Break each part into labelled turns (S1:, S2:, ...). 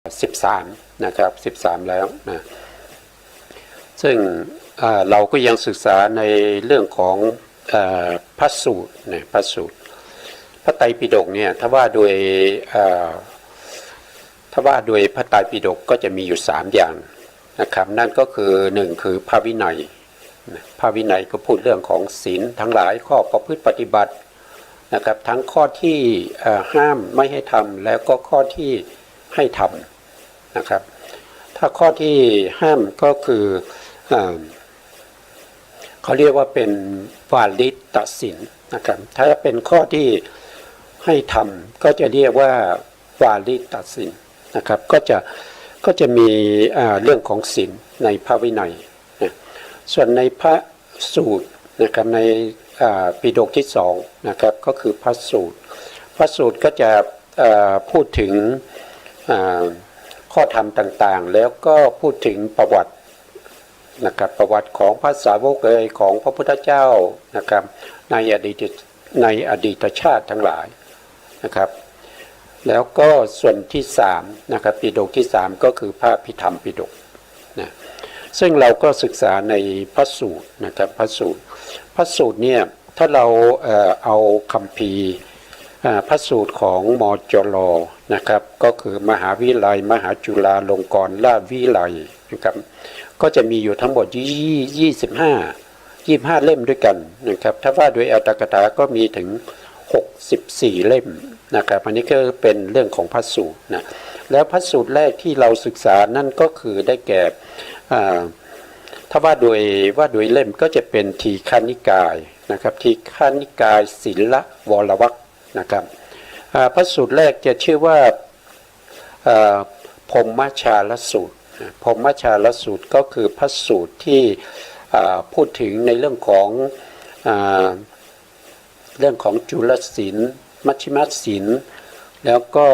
S1: 13นะครับ13แล้วนะซึ่งเราก็ยังศึกษาในเรื่องของพระสูตรนะพระสูตรพระไตรปิฎกเนี่ยถ้าว่าโดยพระไตรปิฎกก็จะมีอยู่3อย่างนะครับนั่นก็คือ1คือพระวินัยพระวินัยก็พูดเรื่องของศีลทั้งหลายข้อประพฤติปฏิบัตินะครับทั้งข้อที่ห้ามไม่ให้ทำแล้วก็ข้อที่ให้ทำนะครับถ้าข้อที่ห้ามก็คือเขาเรียกว่าเป็นวาลิตศีลนะครับถ้าเป็นข้อที่ให้ทำก็จะเรียกว่าวาลิตศีลนะครับก็จะมีเรื่องของศีลในพระวินัยนะส่วนในพระสูตรนะครับในปิฎกที่2นะครับก็คือพระสูตรก็จะพูดถึงข้อธรรมต่างๆแล้วก็พูดถึงประวัตินะครับประวัติของพระสาวกของพระพุทธเจ้านะครับในอดีตชาติทั้งหลายนะครับแล้วก็ส่วนที่3นะครับปิฎกที่3ก็คือพระอภิธรรมปิฎกนะซึ่งเราก็ศึกษาในพระสูตรนะครับพระสูตรเนี่ยถ้าเราเอาคัมภีร์พระสูตรของมจร.นะครับก็คือมหาวิทยาลัยมหาจุฬาลงกรณราชวิทยาลัยนะครับก็จะมีอยู่ทั้งหมด25เล่มด้วยกันนะครับถ้าว่าโดยอัตถกถาก็มีถึง64เล่มนะครับอันนี้ก็เป็นเรื่องของพระสูตรนะแล้วพระสูตรแรกที่เราศึกษานั่นก็คือได้แก่ถ้าว่าโดยเล่มก็จะเป็นทีฆนิกายนะครับทีฆนิกายศีลวรวรรคนะครับพระสูตรแรกจะชื่อว่าพรหมชาลสูตรพรหมชาลสูตรก็คือพระสูตรที่พูดถึงในเรื่องของจุลศีลมัชฌิมศีลแล้วก็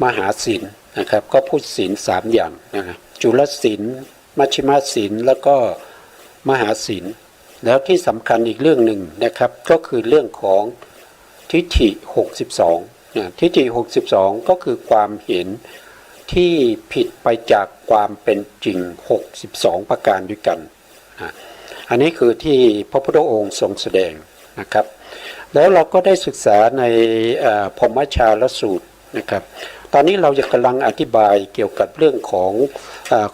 S1: มหาศีลนะครับก็พูดศีล3อย่างนะครับจุลศีลมัชฌิมศีลแล้วก็มหาศีลแล้วที่สำคัญอีกเรื่องหนึ่งนะครับก็คือเรื่องของทิฏฐิ62นะทิฏฐิ62ก็คือความเห็นที่ผิดไปจากความเป็นจริง62ประการด้วยกันอันนี้คือที่พระพุทธองค์ทรงแสดงนะครับแล้วเราก็ได้ศึกษาในพรหมชาลสูตรนะครับตอนนี้เราจะกำลังอธิบายเกี่ยวกับเรื่องของ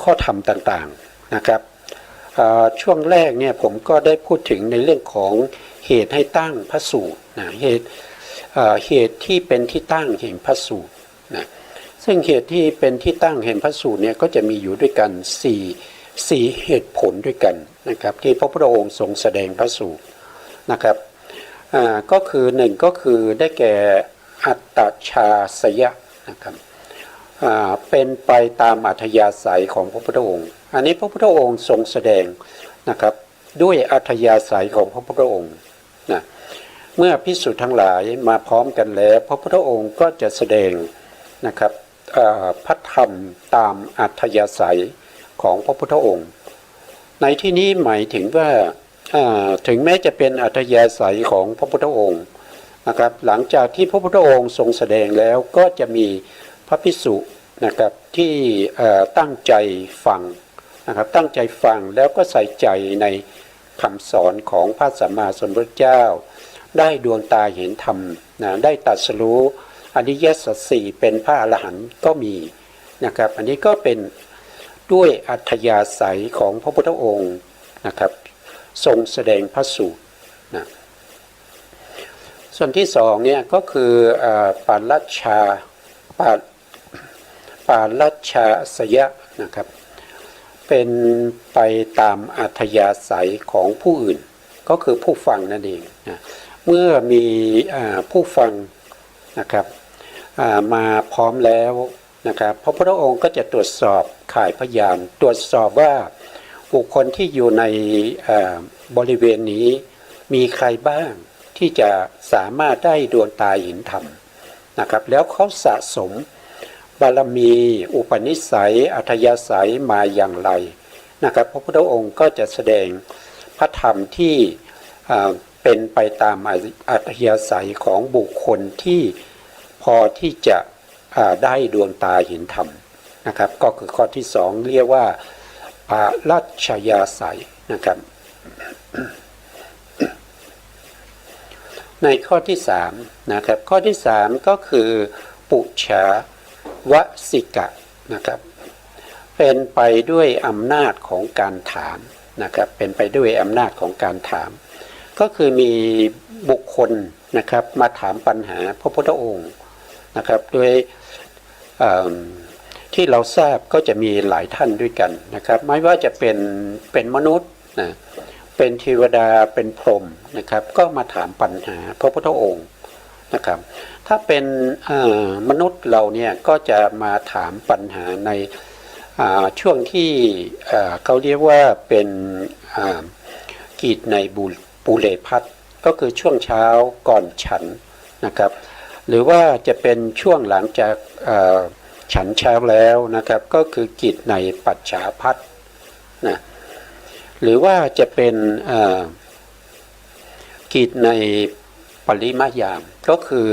S1: ข้อธรรมต่างๆนะครับช่วงแรกเนี่ยผมก็ได้พูดถึงในเรื่องของเหตุให้ตั้งพระสูตรนะเหตุที่เป็นที่ตั้งแห่งพระสูตรนะซึ่งเหตุที่เป็นที่ตั้งแห่งพระสูตรเนี่ยก็จะมีอยู่ด้วยกัน4เหตุผลด้วยกันนะครับที่พระพุทธองค์ทรงแสดงพระสูตรนะครับก็คือ1ก็คือได้แก่อัตตชาสยะนะครับเป็นไปตามอัธยาศัยของพระพุทธองค์อันนี้พระพุทธองค์ทรงแสดงนะครับด้วยอัธยาศัยของพระพุทธองค์นะเมื่อภิกษุทั้งหลายมาพร้อมกันแล้วพระพุทธองค์ก็จะแสดงนะครับพระธรรมตามอัธยาศัยของพระพุทธองค์ในที่นี้หมายถึงว่าถึงแม้จะเป็นอัธยาศัยของพระพุทธองค์นะครับหลังจากที่พระพุทธองค์ทรงแสดงแล้วก็จะมีพระภิกษุนะครับที่ตั้งใจฟังนะครับตั้งใจฟังแล้วก็ใส่ใจในคำสอนของพระสัมมาสัมพุทธเจ้าได้ดวงตาเห็นธรรมนะได้ตรัสรู้อริยสัจสี่เป็นพระอรหันต์ก็มีนะครับอันนี้ก็เป็นด้วยอัธยาศัยของพระพุทธองค์นะครับทรงแสดงพระสูตรนะส่วนที่2เนี่ยก็คือปารัชชาสยะนะครับเป็นไปตามอัธยาศัยของผู้อื่นก็คือผู้ฟังนั่นเองนะเมื่อมีผู้ฟังนะครับมาพร้อมแล้วนะครับพระพุทธองค์ก็จะตรวจสอบข่ายพยานตรวจสอบว่าบุคคลที่อยู่ในบริเวณนี้มีใครบ้างที่จะสามารถได้ดวงตาเห็นธรรมนะครับแล้วเขาสะสมบารมีอุปนิสัยอัธยาศัยมาอย่างไรนะครับพระพุทธองค์ก็จะแสดงพระธรรมที่ เป็นไปตามอัธยาศัยของบุคคลที่พอที่จะได้ดวงตาเห็นธรรมนะครับก็คือข้อที่สองเรียกว่าปรัชญาศัยนะครับในข้อที่สามนะครับข้อที่สามก็คือปุชาวสิกะนะครับเป็นไปด้วยอำนาจของการถามนะครับเป็นไปด้วยอำนาจของการถามก็คือมีบุคคลนะครับมาถามปัญหาพระพุทธองค์นะครับโดยที่เราทราบก็จะมีหลายท่านด้วยกันนะครับไม่ว่าจะเป็นมนุษย์นะเป็นเทวดาเป็นพรหมนะครับก็มาถามปัญหาพระพุทธองค์นะครับถ้าเป็นมนุษย์เราเนี่ยก็จะมาถามปัญหาในช่วงที่เขาเรียกว่าเป็นกีดในปุเรพัทก็คือช่วงเช้าก่อนฉันนะครับหรือว่าจะเป็นช่วงหลังจากฉันเช้าแล้วนะครับก็คือกิจในปัจฉาพัทนะหรือว่าจะเป็นกิจในปริมายามก็คือ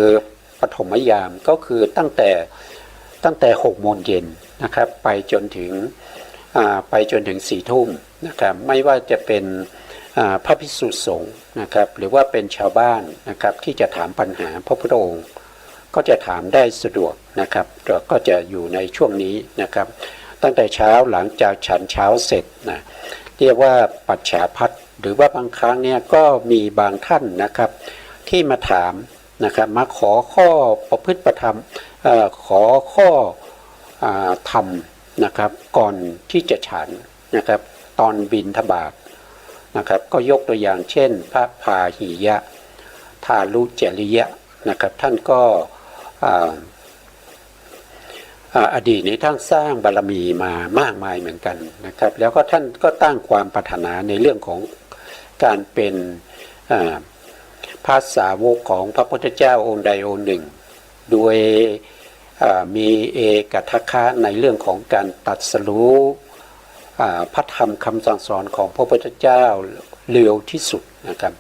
S1: ปฐมยามก็คือตั้งแต่6 โมงเย็นนะครับไปจนถึง4 ทุ่มนะครับไม่ว่าจะเป็นพระภิกษุสงฆ์นะครับหรือว่าเป็นชาวบ้านนะครับที่จะถามปัญหาพระพุทธองค์ก็จะถามได้สะดวกนะครับก็จะอยู่ในช่วงนี้นะครับตั้งแต่เช้าหลังจากฉันเช้าเสร็จนะเรียกว่าปัจฉาพัทหรือว่าบางครั้งเนี่ยก็มีบางท่านนะครับที่มาถามนะครับมาขอข้อประพฤติประธรรมขอข้อธรรมนะครับก่อนที่จะฉันนะครับตอนบิณฑบาตนะครับก็ยกตัวอย่างเช่นพระพาหิยะทารุจริยะนะครับท่านก็อดีตนี้ท่านสร้างบารมีมามากมายเหมือนกันนะครับแล้วก็ท่านก็ตั้งความปรารถนาในเรื่องของการเป็นพระสาวกของพระพุทธเจ้าองค์ใดองค์หนึ่งโดยมีเอกทัคคะในเรื่องของการตรัสรู้พระธรรมคำสั่งสอนของพระพุทธเจ้าเร็วที่สุดนะครับ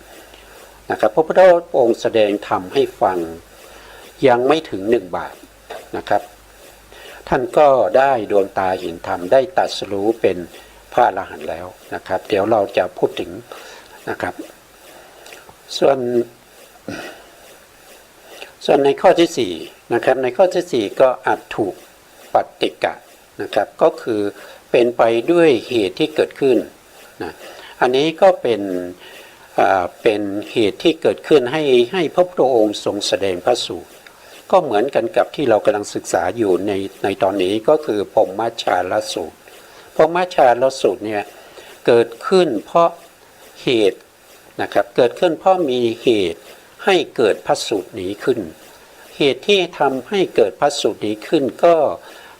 S1: พระพุทธองค์แสดงธรรมให้ฟังยังไม่ถึง1 บาทนะครับท่านก็ได้ดวงตาเห็นธรรมได้ตรัสรู้เป็นพระอรหันต์แล้วนะครับเดี๋ยวเราจะพูดถึงนะครับส่วนในข้อที่4นะครับในข้อที่4ก็อัตถุปัตติกะนะครับก็คือเป็นไปด้วยเหตุที่เกิดขึ้นนะอันนี้ก็เป็นเหตุที่เกิดขึ้นให้พระพุทธองค์ทรงแสดงพระสูตรก็เหมือนกันกับที่เรากำลังศึกษาอยู่ในตอนนี้ก็คือพรหมชาลสูตรพรหมชาลสูตรเนี่ยเกิดขึ้นเพราะเหตุนะครับเกิดขึ้นเพราะมีเหตุให้เกิดพระสูตรนี้ขึ้นเหตุที่ทำให้เกิดพระสูตรนี้ขึ้นก็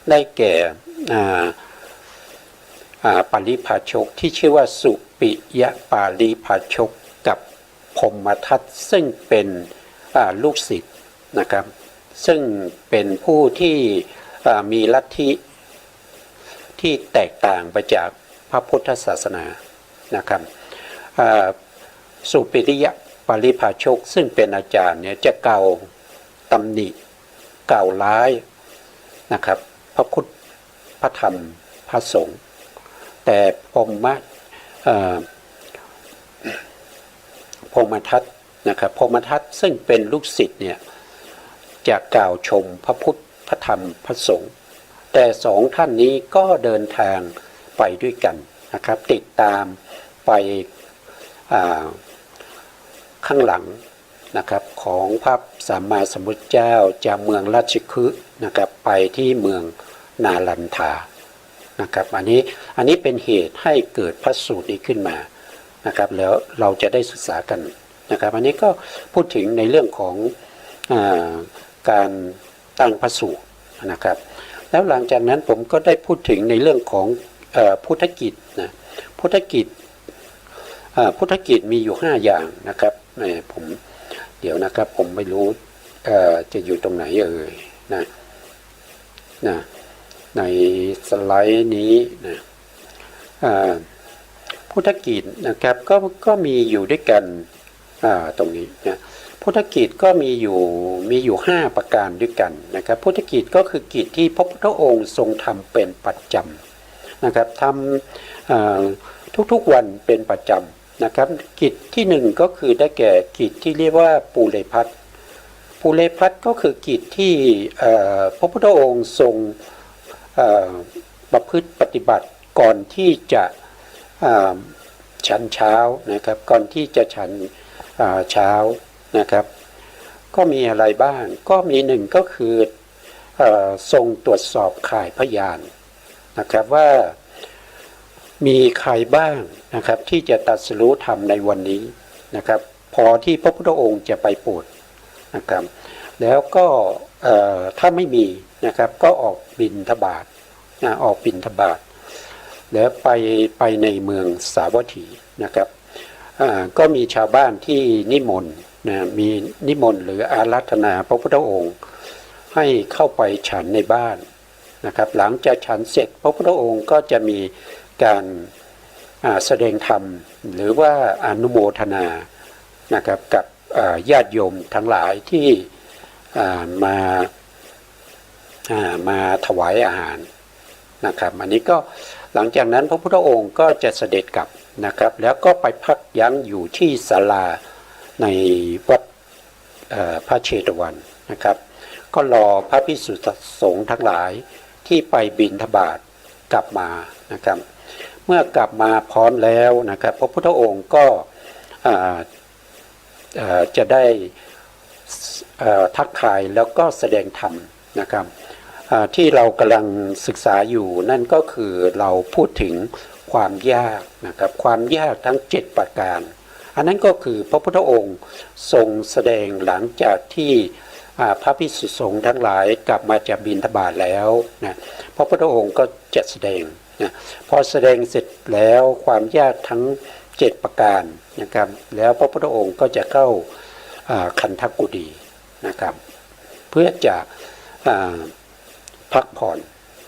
S1: ได้แก่ปาริภาชกที่ชื่อว่าสุปิยปาริภาชกกับพรหมทัตซึ่งเป็นลูกศิษย์นะครับซึ่งเป็นผู้ที่มีลัทธิที่แตกต่างไปจากพระพุทธศาสนานะครับสุปิยปาริภาชกซึ่งเป็นอาจารย์เนี่ยจะเก่าตำหนิเก่าร้ายนะครับพระพุทธพระธรรมพระสงฆ์แต่พรหมทัตนะครับพรหมทัตซึ่งเป็นลูกศิษย์เนี่ยจะกล่าวชมพระพุทธพระธรรมพระสงฆ์แต่สองท่านนี้ก็เดินทางไปด้วยกันนะครับติดตามไปข้างหลังนะครับของพระสัมมาสัมพุทธเจ้าจากเมืองราชคฤห์นะครับไปที่เมืองนาลันทานะครับอันนี้เป็นเหตุให้เกิดพระสูตรนี้ขึ้นมานะครับแล้วเราจะได้ศึกษากันนะครับอันนี้ก็พูดถึงในเรื่องของการตั้งพระสูตรนะครับแล้วหลังจากนั้นผมก็ได้พูดถึงในเรื่องของพุทธกิจนะพุทธกิจมีอยู่5อย่างนะครับผมเดี๋ยวนะครับผมไม่รู้จะอยู่ตรงไหนนะในสไลด์นี้นะพุทธกิจนะครับก็มีอยู่ด้วยกัน ตรงนี้นะพุทธกิจก็มีอยู่5ประการด้วยกันนะครับพุทธกิจก็คือกิจที่พระพุทธองค์ทรงทำเป็นประจำนะครับทำทุกๆวันเป็นประจำนะครับกิจที่1ก็คือได้แก่กิจที่เรียกว่าปูเรพัสปูเรพัสก็คือกิจที่พระพุทธองค์ทรงประพฤติปฏิบัติก่อนที่จะฉันเช้านะครับก่อนที่จะฉันเช้านะครับก็มีอะไรบ้างก็มีหนึ่งก็คือทรงตรวจสอบข่ายพยานนะครับว่ามีใครบ้างนะครับที่จะตรัสรู้ธรรมในวันนี้นะครับพอที่พระพุทธองค์จะไปโปรดนะครับแล้วก็ถ้าไม่มีนะครับก็ออกบิณฑบาตออกบิณฑบาตแล้วไปในเมืองสาวัตถีนะครับก็มีชาวบ้านที่นิมนต์มีนิมนต์หรืออาราธนาพระพุทธองค์ให้เข้าไปฉันในบ้านนะครับหลังจากฉันเสร็จพระพุทธองค์ก็จะมีการแสดงธรรมหรือว่าอนุโมทนานะครับกับญาติโยมทั้งหลายที่มาถวายอาหารนะครับอันนี้ก็หลังจากนั้นพระพุทธองค์ก็จะเสด็จกลับนะครับแล้วก็ไปพักยั้งอยู่ที่ศาลาในวัดพระเชตวันนะครับก็รอพระภิกษุสงฆ์ทั้งหลายที่ไปบิณฑบาตกลับมานะครับเมื่อกลับมาพร้อมแล้วนะครับพระพุทธองค์ก็จะได้ทักทายแล้วก็แสดงธรรมนะครับที่เรากำลังศึกษาอยู่นั่นก็คือเราพูดถึงความยากนะครับความยากทั้ง7ประการอันนั้นก็คือพระพุทธองค์ทรงแสดงหลังจากที่พระภิกษุสงฆ์ทั้งหลายกลับมาจากบิณฑบาตแล้วนะพระพุทธองค์ก็จะแสดงนะพอแสดงเสร็จแล้วความยากทั้ง7ประการนะครับแล้วพระพุทธองค์ก็จะเข้าคันธกุฎีนะครับเพื่อจะพักผ่อน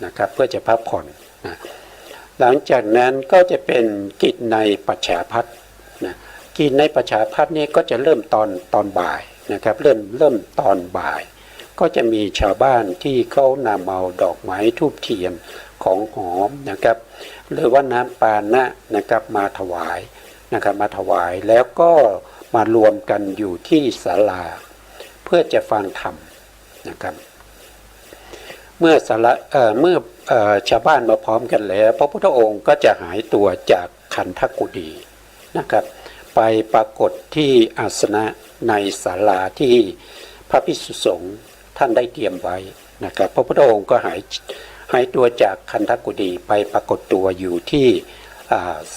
S1: นะครับเพื่อจะพักผ่อนนะหลังจากนั้นก็จะเป็นกิจในปัจฉาภัทนะกิจในปัจฉาภัทนี่ก็จะเริ่มตอนบ่ายนะครับเริ่มตอนบ่ายก็จะมีชาวบ้านที่เขานำเอาดอกไม้ธูปเทียนของหอมนะครับหรือว่าน้ำปานะนะครับมาถวายนะครับมาถวายแล้วก็มารวมกันอยู่ที่ศาลาเพื่อจะฟังธรรมนะครับเมื่อชาวบ้านมาพร้อมกันแล้วพระพุทธองค์ก็จะหายตัวจากคันธกุฎีนะครับไปปรากฏที่อาสนะในศาลาที่พระภิกษุสงฆ์ท่านได้เตรียมไว้นะครับพระพุทธองค์ก็หายตัวจากคันธกุฎีไปปรากฏตัวอยู่ที่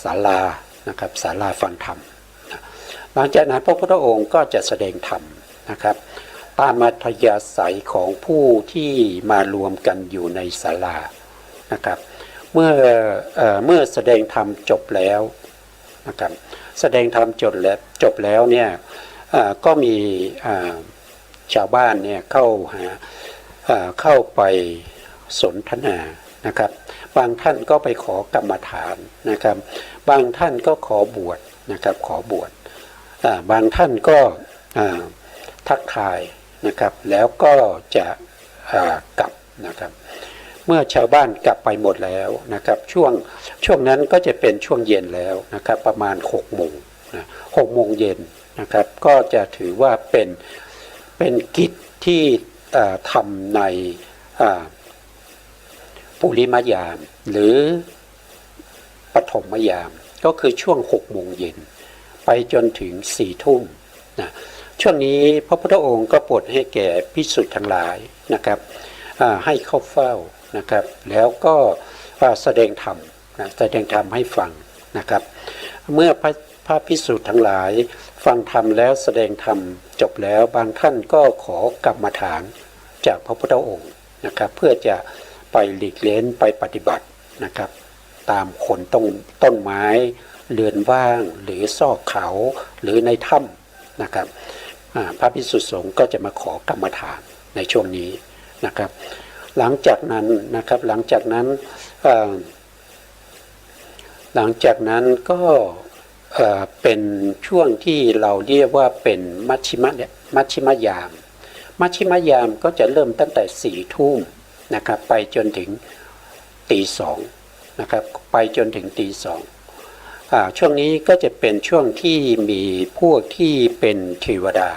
S1: ศาลานะครับศาลาฟังธรรมหลังจากนั้นพระพุทธองค์ก็จะแสดงธรรมนะครับตามอัธยาศัยของผู้ที่มารวมกันอยู่ในศาลานะครับเมื่อแสดงธรรมจบแล้วนะครับแสดงธรรมจบแล้วเนี่ยก็มีชาวบ้านเนี่ยเข้าไปสนทนานะครับบางท่านก็ไปขอกรรมฐานนะครับบางท่านก็ขอบวชนะครับขอบวชบางท่านก็ทักทายนะครับแล้วก็จะกลับนะครับเมื่อชาวบ้านกลับไปหมดแล้วนะครับช่วงนั้นก็จะเป็นช่วงเย็นแล้วนะครับประมาณ6 โมงนะ6 โมงเย็นนะครับก็จะถือว่าเป็นกิจที่ทำในปุริมยามหรือปฐมยามก็คือช่วง6 โมงเย็นไปจนถึง4 ทุ่มนะช่วงนี้พระพุทธองค์ก็โปรดให้แก่ภิกษุทั้งหลายนะครับให้เข้าเฝ้านะครับแล้วก็แสดงธรรมแสดงธรรมให้ฟังนะครับเมื่อพระภิกษุทั้งหลายฟังธรรมแล้วแสดงธรรมจบแล้วบางท่านก็ขอกรรมฐานจากพระพุทธองค์นะครับเพื่อจะไปหลีกเล้นไปปฏิบัตินะครับตามโคนต้นไม้เรือนว่างหรือซอกเขาหรือในถ้ำนะครับพระภิกษุสงฆ์ก็จะมาขอกรรมฐานในช่วงนี้นะครับหลังจากนั้นนะครับหลังจากนั้นก็ เป็นช่วงที่เราเรียกว่าเป็นมัชชิมยามมัชชิมยามก็จะเริ่มตั้งแต่4 ทุ่มนะครับไปจนถึงตีสองนะครับไปจนถึงตีสองช่วงนี้ก็จะเป็นช่วงที่มีพวกที่เป็นเทวดา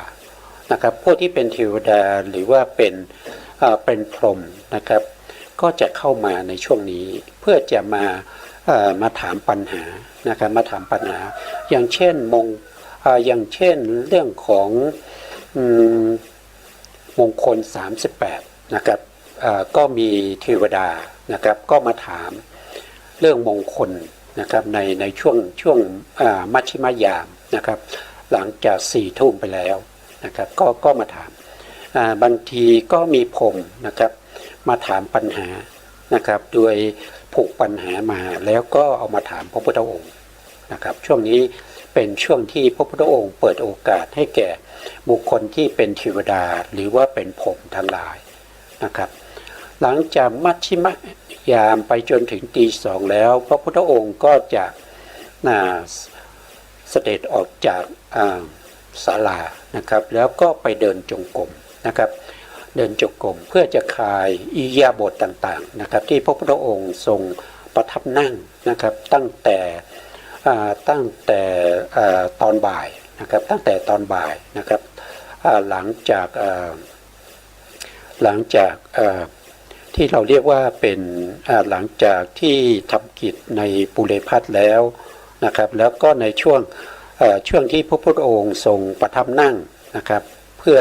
S1: นะครับพวกที่เป็นเทวดาหรือว่าเป็นพรหมนะครับก็จะเข้ามาในช่วงนี้เพื่อจะมาถามปัญหานะครับมาถามปัญหาอย่างเช่นเรื่องของมงคล38นะครับก็มีเทวดานะครับก็มาถามเรื่องมงคลนะครับในช่วงมัชชิมยามนะครับหลังจาก4 ทุ่มไปแล้วนะครับก็มาถามบางทีก็มีพรหมนะครับมาถามปัญหานะครับโดยผูกปัญหามาแล้วก็เอามาถามพระพุทธองค์นะครับช่วงนี้เป็นช่วงที่พระพุทธองค์เปิดโอกาสให้แก่บุคคลที่เป็นเทวดาหรือว่าเป็นพรหมทั้งหลายนะครับหลังจากมัชชิมยามไปจนถึงตีสองแล้วพระพุทธองค์ก็จะเสด็จออกจากศาลานะครับแล้วก็ไปเดินจงกรมนะครับเดินจงกรมเพื่อจะคลายอิริยาบถต่างๆนะครับที่พระพุทธองค์ทรงประทับนั่งนะครับตั้งแต่ตอนบ่ายนะครับตั้งแต่ตอนบ่ายนะครับหลังจากที่เราเรียกว่าเป็นหลังจากที่ทำกิจในปุเรพัทแล้วนะครับแล้วก็ในช่วงที่พระพุทธองค์ทรงประทับนั่งนะครับเพื่อ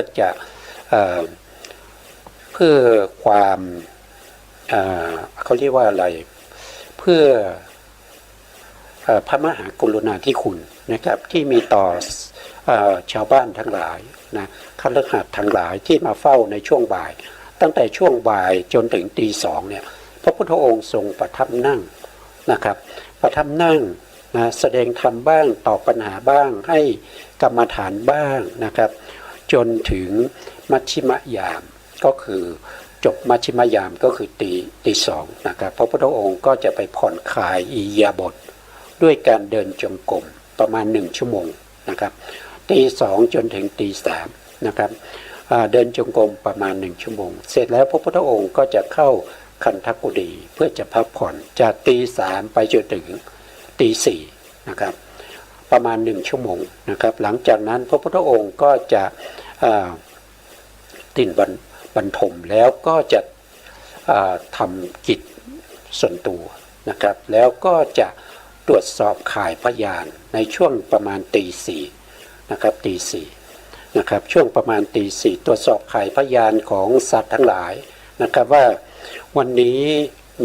S1: ความเขาเรียกว่าอะไรเพื่อพระมหากรุณาธิคุณนะครับที่มีต่อชาวบ้านทั้งหลายนะคฤหัสถ์ทั้งหลายที่มาเฝ้าในช่วงบ่ายตั้งแต่ช่วงบ่ายจนถึงตีสองเนี่ยพระพุทธองค์ทรงประทับนั่งนะครับประทับนั่งนะแสดงธรรมบ้างตอบปัญหาบ้างให้กรรมฐานบ้างนะครับจนถึงมัชชิมยามก็คือจบมัชชิมยามก็คือตีสองนะครับพระพุทธองค์ก็จะไปผ่อนคลายอิริยาบถด้วยการเดินจงกรมประมาณ1 ชั่วโมงนะครับตีสองจนถึงตีสามนะครับเดินจงกรมประมาณ1 ชั่วโมงเสร็จแล้วพระพุทธองค์ก็จะเข้าคันธกุฎีเพื่อจะพักผ่อนจากตีสามไปจนถึงตีสี่นะครับประมาณ1 ชั่วโมงนะครับหลังจากนั้นพระพุทธองค์ก็จะตินบรรทมแล้วก็จะทำกิจส่วนตัวนะครับแล้วก็จะตรวจสอบข่ายพยานในช่วงประมาณตีสี่นะครับตีสี่นะครับช่วงประมาณตีสี่ตรวจสอบข่ายพยานของสัตว์ทั้งหลายนะครับว่าวันนี้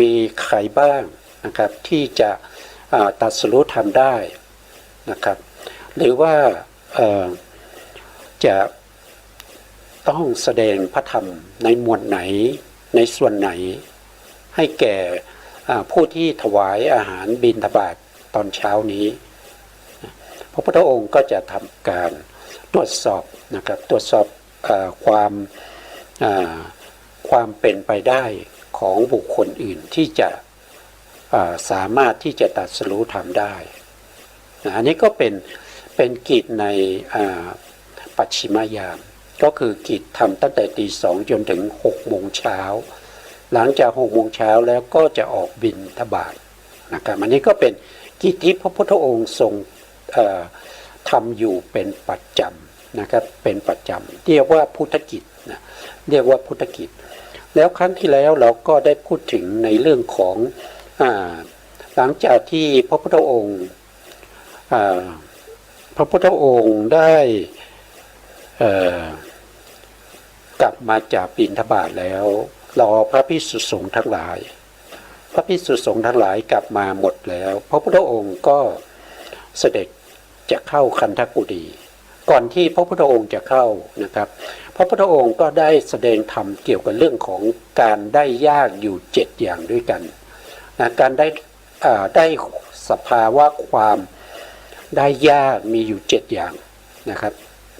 S1: มีใครบ้างนะครับที่จะตรัสรู้ธรรมได้นะครับหรือว่าจะต้องแสดงพระธรรมในหมวดไหนในส่วนไหนให้แก่ผู้ที่ถวายอาหารบิณฑบาตตอนเช้านี้พระพุทธองค์ก็จะทำการตรวจสอบนะครับตรวจสอบความเป็นไปได้ของบุคคลอื่นที่จะสามารถที่จะตรัสรู้ธรรมได้อันนี้ก็เป็นกิจในปัจฉิมยามก็คือกิจทำตั้งแต่ตีสองจนถึง6 โมงเช้าหลังจาก6 โมงเช้าแล้วก็จะออกบิณฑบาตนะครับอันนี้ก็เป็นกิจที่พระพุทธองค์ทรงทำอยู่เป็นประจำนะครับเป็นประจำเรียกว่าพุทธกิจนะเรียกว่าพุทธกิจแล้วครั้งที่แล้วเราก็ได้พูดถึงในเรื่องของหลังจากที่พระพุทธองค์ได้กลับมาจากบิณฑบาตแล้วรอพระภิกษุสงฆ์ทั้งหลายพระภิกษุสงฆ์ทั้งหลายกลับมาหมดแล้วพระพุทธองค์ก็เสด็จจะเข้าคันธกุฎีก่อนที่พระพุทธองค์จะเข้านะครับพระพุทธองค์ก็ได้แสดงธรรมเกี่ยวกับเรื่องของการได้ยากอยู่7 อย่างด้วยกันนะการได้สภาวะความได้ยากมีอยู่7 อย่างนะครับ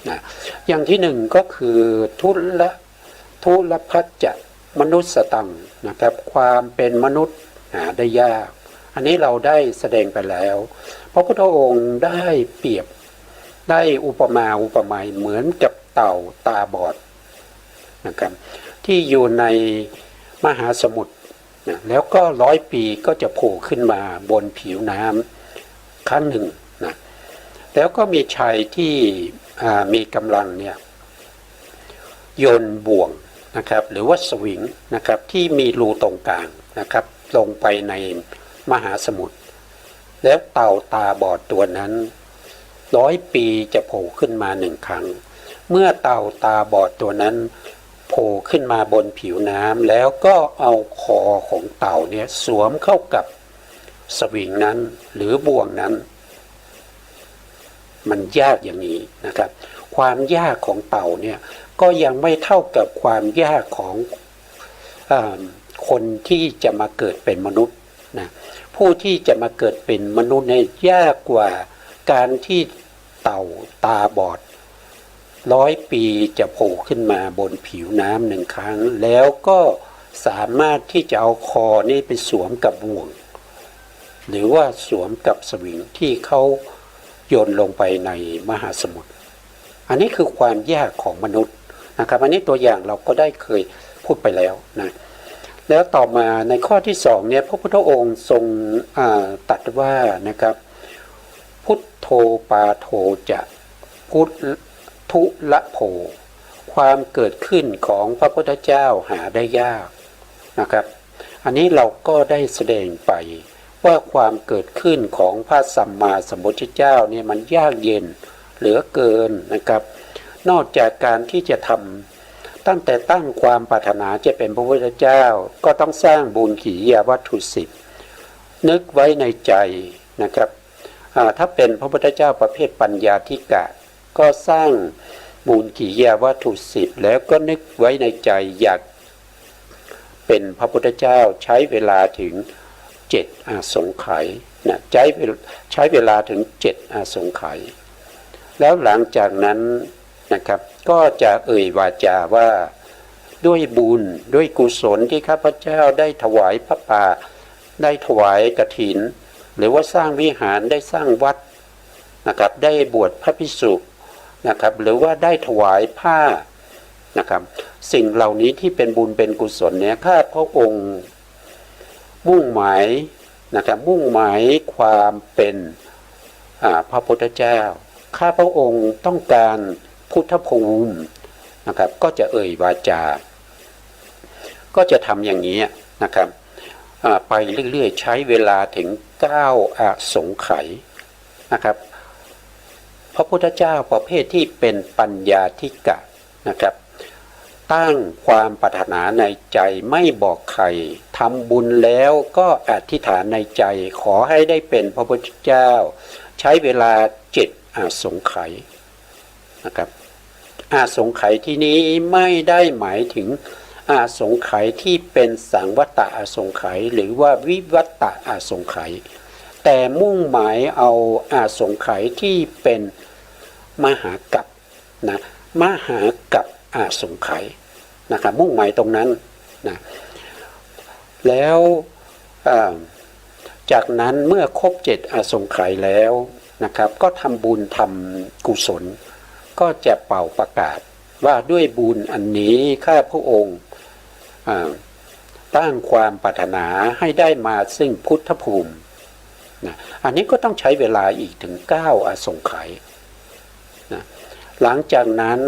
S1: นะอย่างที่1ก็คือทุลพัจจะมนุษย์ตังนะครับความเป็นมนุษย์หาได้ยาก อันนี้เราได้แสดงไปแล้วพระพุทธองค์ได้เปรียบได้อุปมาอุปไมยเหมือนกับเต่าตาบอดนะครับที่อยู่ในมหาสมุทรนะแล้วก็100 ปีก็จะโผล่ขึ้นมาบนผิวน้ำครั้งหนึ่งนะแล้วก็มีชายที่มีกำลังเนี่ยโยนบ่วงนะครับหรือว่าสวิงนะครับที่มีรูตรงกลางนะครับลงไปในมหาสมุทรแล้วเต่าตาบอดตัวนั้น100 ปีจะโผล่ขึ้นมา1 ครั้งเมื่อเต่าตาบอดตัวนั้นโผล่ขึ้นมาบนผิวน้ำแล้วก็เอาคอของเต่าเนี่ยสวมเข้ากับสวิงนั้นหรือบ่วงนั้นมันยากอย่างนี้นะครับความยากของเต่าเนี่ยก็ยังไม่เท่ากับความยากของคนที่จะมาเกิดเป็นมนุษย์นะผู้ที่จะมาเกิดเป็นมนุษย์เนี่ยยากกว่าการที่เต่าตาบอด100 ปีจะโผล่ขึ้นมาบนผิวน้ำ1 ครั้งแล้วก็สามารถที่จะเอาคอนี่ไปสวมกับบ่วงหรือว่าสวมกับสวิงที่เขาโยนลงไปในมหาสมุทรอันนี้คือความยากของมนุษย์นะครับอันนี้ตัวอย่างเราก็ได้เคยพูดไปแล้วนะแล้วต่อมาในข้อที่2เนี่ยพระพุทธองค์ทรงตรัสว่านะครับพุทโธปาโธจะพุทธุละโภความเกิดขึ้นของพระพุทธเจ้าหาได้ยากนะครับอันนี้เราก็ได้แสดงไปว่าความเกิดขึ้นของพระสัมมาสัมพุทธเจ้าเนี่ยมันยากเย็นเหลือเกินนะครับนอกจากการที่จะทำตั้งแต่ตั้งความปรารถนาจะเป็นพระพุทธเจ้าก็ต้องสร้างบุญกิริยาวัตถุ10นึกไว้ในใจนะครับถ้าเป็นพระพุทธเจ้าประเภทปัญญาธิกะก็สร้างบุญกิริยาวัตถุ10แล้วก็นึกไว้ในใจอยากเป็นพระพุทธเจ้าใช้เวลาถึง7 อาสงไขยนะใช้เวลาถึง7 อาสงไขยแล้วหลังจากนั้นนะครับก็จะเอ่ยวาจาว่าด้วยบุญด้วยกุศลที่ข้าพเจ้าได้ถวายพระป่าได้ถวายกฐินหรือว่าสร้างวิหารได้สร้างวัดนะครับได้บวชพระภิกษุนะครับหรือว่าได้ถวายผ้านะครับสิ่งเหล่านี้ที่เป็นบุญเป็นกุศลเนี่ยข้าพระองค์มุ่งหมายนะครับมุ่งหมายความเป็นพระพุทธเจ้าข้าพระองค์ต้องการพุทธภูมินะครับก็จะเอ่ยวาจาก็จะทำอย่างนี้นะครับไปเรื่อยๆใช้เวลาถึง9 อาสงไขยนะครับพระพุทธเจ้าประเภทที่เป็นปัญญาธิกะนะครับตั้งความปรารถนาในใจไม่บอกใครทำบุญแล้วก็อธิษฐานในใจขอให้ได้เป็นพระพุทธเจ้าใช้เวลา7 อาสงไขยนะครับอาสงไขยที่นี้ไม่ได้หมายถึงอาสงไขยที่เป็นสังวัตตอาสงไขยหรือว่าวิวัตตอาสงไขยแต่มุ่งหมายเอาอาสงไขยที่เป็นมหากัปนะมหากัปอาสงไขยนะครับมุ่งหมายตรงนั้นนะแล้วจากนั้นเมื่อครบ7 อาสงไขยแล้วนะครับก็ทำบุญทำกุศลก็จะเป่าประกาศว่าด้วยบุญอันนี้ข้าพระองค์ตั้งความปรารถนาให้ได้มาซึ่งพุทธภูมินะอันนี้ก็ต้องใช้เวลาอีกถึง9 อาสงไขยนะหลังจากนั้น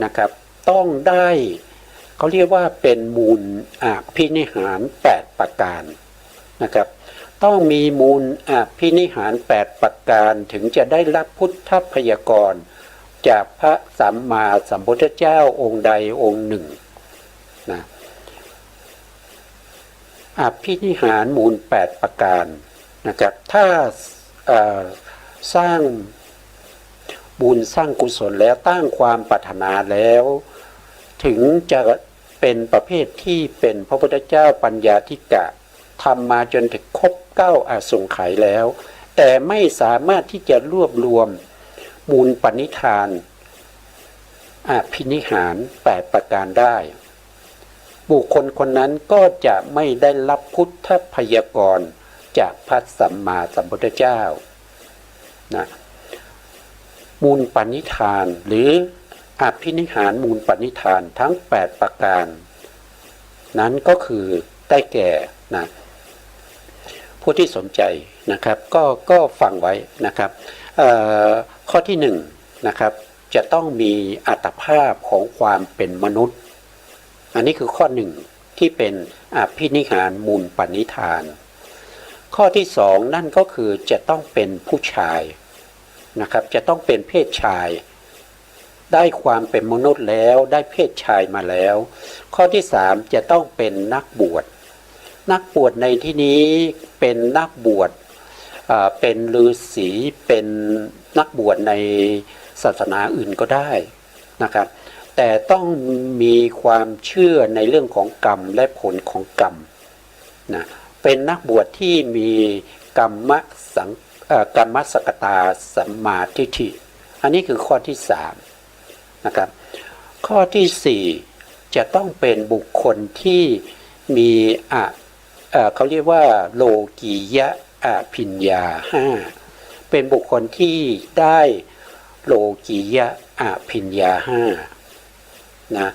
S1: นะครับต้องได้เขาเรียกว่าเป็นมูลอภินิหาร8 ประการนะครับต้องมีมูลอภินิหาร8 ประการถึงจะได้รับพุทธพยากรณ์จากพระสัมมาสัมพุทธเจ้าองค์ใดองค์หนึ่งนะอภินิหารมูล8 ประการนะครับถ้าสร้างบุญสร้างกุศลแล้วตั้งความปรารถนาแล้วถึงจะเป็นประเภทที่เป็นพระพุทธเจ้าปัญญาธิกะทำมาจนถึงครบ9 อาสงไขยแล้วแต่ไม่สามารถที่จะรวบรวมมูลปณิธานอภินิหาร8 ประการได้บุคคลคนนั้นก็จะไม่ได้รับพุทธพยากรณ์ จากพระสัมมาสัมพุทธเจ้านะมูลปณิธานหรืออภินิหารมูลปณิธานทั้ง8ประการนั้นก็คือได้แก่นะผู้ที่สนใจนะครับก็ฟังไว้นะครับข้อที่1นะครับจะต้องมีอัตภาพของความเป็นมนุษย์อันนี้คือข้อ1ที่เป็นอภินิหารมูลปณิธานข้อที่2นั่นก็คือจะต้องเป็นผู้ชายนะครับจะต้องเป็นเพศชายได้ความเป็นมนุษย์แล้วได้เพศชายมาแล้วข้อที่3จะต้องเป็นนักบวชในที่นี้เป็นนักบวชเป็นฤาษีเป็นนักบวชในศาสนาอื่นก็ได้นะครับแต่ต้องมีความเชื่อในเรื่องของกรรมและผลของกรรมนะเป็นนักบวชที่มีกรรมสกตาสัมมาทิฏฐิอันนี้คือข้อที่3นะครับข้อที่4จะต้องเป็นบุคคลที่มีเขาเรียกว่าโลกียะอภิญญา5เป็นบุคคลที่ได้โลกียะอภิญญา5นะ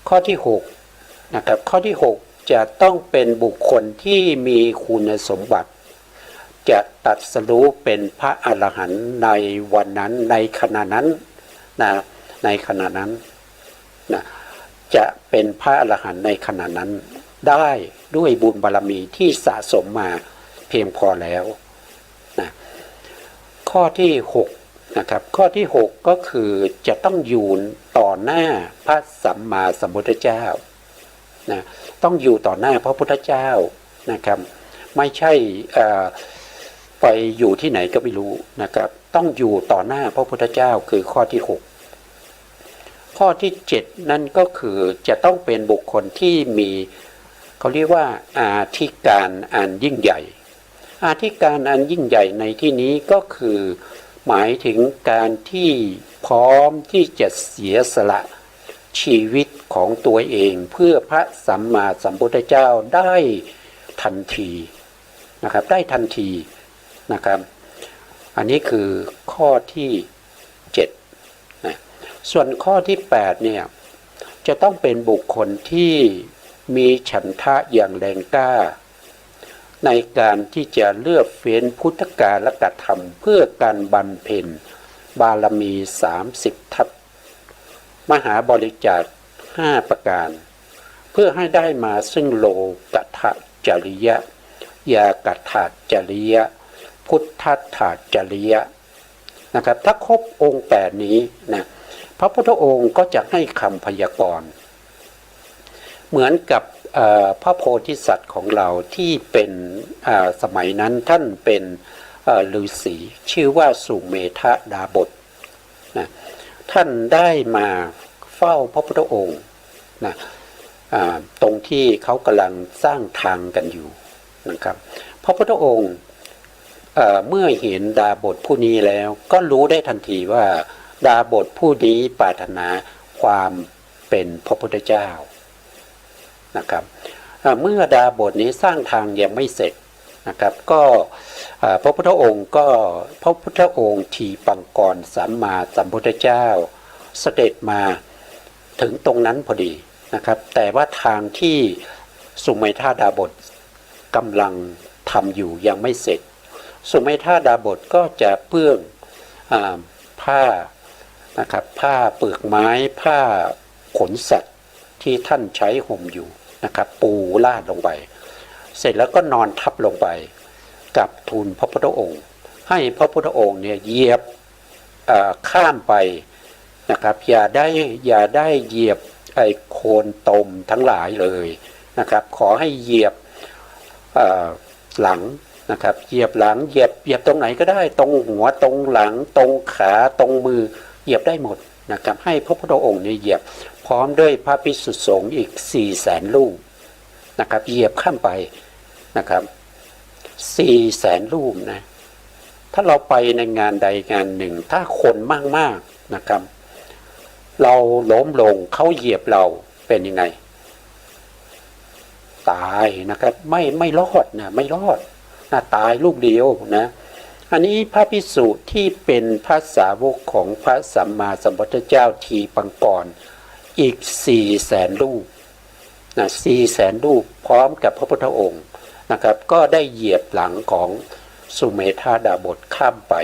S1: ข้อที่6นะครับข้อที่6จะต้องเป็นบุคคลที่มีคุณสมบัติจะตรัสรู้เป็นพระอรหันต์ในวันนั้นในขณะนั้นนะในขณะนั้นนะจะเป็นพระอรหันต์ในขณะนั้นได้ด้วยบุญบารมีที่สะสมมาเพียงพอแล้วนะข้อที่6นะครับข้อที่6ก็คือจะต้องอยู่ต่อหน้าพระสัมมาสัมพุทธเจ้านะต้องอยู่ต่อหน้าพระพุทธเจ้านะครับไม่ใช่ไปอยู่ที่ไหนก็ไม่รู้นะครับต้องอยู่ต่อหน้าพระพุทธเจ้าคือข้อที่6ข้อที่7นั่นก็คือจะต้องเป็นบุคคลที่มีเขาเรียกว่าอาธิการอันยิ่งใหญ่อาธิการอันยิ่งใหญ่ในที่นี้ก็คือหมายถึงการที่พร้อมที่จะเสียสละชีวิตของตัวเองเพื่อพระสัมมาสัมพุทธเจ้าได้ทันทีนะครับได้ทันทีนะครับอันนี้คือข้อที่7นะส่วนข้อที่8เนี่ยจะต้องเป็นบุคคลที่มีฉันทะอย่างแรงกล้าในการที่จะเลือกเฟ้นพุทธกาลธรรมเพื่อการบำเพ็ญบารมี30ทัศมหาบริจาค5ประการเพื่อให้ได้มาซึ่งโลกัตถจริยะยากัตถจริยะพุทธัตถจริยะนะครับถ้าครบองค์8นี้นะพระพุทธองค์ก็จะให้คำพยากรณ์เหมือนกับพระโพธิสัตว์ของเราที่เป็นสมัยนั้นท่านเป็นฤาษีชื่อว่าสุเมธดาบทนะท่านได้มาเฝ้าพระพุทธองค์นะตรงที่เขากำลังสร้างทางกันอยู่นะครับพระพุทธองค์เมื่อเห็นดาบทผู้นี้แล้วก็รู้ได้ทันทีว่าดาบทผู้นี้ปรารถนาความเป็นพระพุทธเจ้านะครับเมื่อดาบทนี้สร้างทางยังไม่เสร็จนะครับก็พระพุทธองค์ทีปังกรสัมมาสัมพุทธเจ้าเสด็จมาถึงตรงนั้นพอดีนะครับแต่ว่าทางที่สุเมธาดาบทกำลังทำอยู่ยังไม่เสร็จสุเมธาดาบทก็จะเปื้องผ้านะครับผ้าเปลือกไม้ผ้าขนสัตว์ที่ท่านใช้ห่มอยู่นะครับปูลาดลงไปเสร็จแล้วก็นอนทับลงไปกับทูลพระพุทธองค์ให้พระพุทธองค์เนี่ยเหยียบข้ามไปนะครับอย่าได้เหยียบไอ้โคนตมทั้งหลายเลยนะครับขอให้เหยียบหลังนะครับเหยียบหลังเหยียบตรงไหนก็ได้ตรงหัวตรงหลังตรงขาตรงมือเหยียบได้หมดนะครับให้พระพุทธองค์เนี่ยเหยียบพร้อมด้วยพระภิกษุสงฆ์อีก400,000 รูปนะครับเหยียบข้ามไปนะครับ400,000 รูปนะถ้าเราไปในงานใดงานหนึ่งถ้าคนมากๆนะครับเราล้มลงเขาเหยียบเราเป็นยังไงตายนะครับไม่รอดนะไม่รอด ตายลูกเดียวนะอันนี้พระภิกษุที่เป็นพระสาวกของพระสัมมาสัมพุทธเจ้าทีปังกรอีก400,000 รูปนะ400,000 รูปพร้อมกับพระพุทธองค์นะครับก็ได้เหยียบหลังของสุเมธาดาบทข้ามไป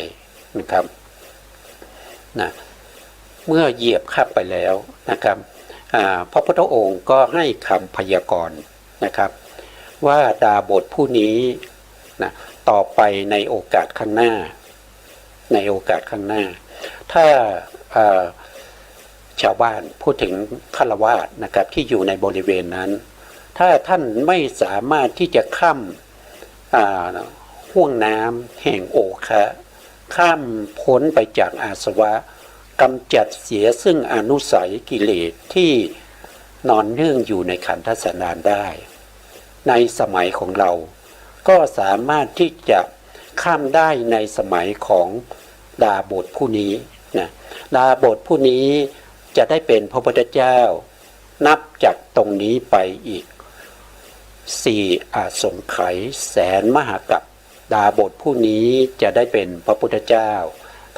S1: นะครับนะเมื่อเหยียบข้ามไปแล้วนะครับพระพุทธองค์ก็ให้คำพยากรณ์นะครับว่าดาบทผู้นี้นะต่อไปในโอกาสข้างหน้าถ้าชาวบ้านพูดถึงฆราวาสนะครับที่อยู่ในบริเวณนั้นถ้าท่านไม่สามารถที่จะข้ามห่วงน้ำแห่งโอคะข้ามพ้นไปจากอาสวะกำจัดเสียซึ่งอนุสัยกิเลสที่นอนเนื่องอยู่ในขันธสันดานได้ในสมัยของเราก็สามารถที่จะข้ามได้ในสมัยของดาบทผู้นี้นะดาบทผู้นี้จะได้เป็นพระพุทธเจ้านับจากตรงนี้ไปอีก4 อสงไขยแสนมหากัปดาบทผู้นี้จะได้เป็นพระพุทธเจ้า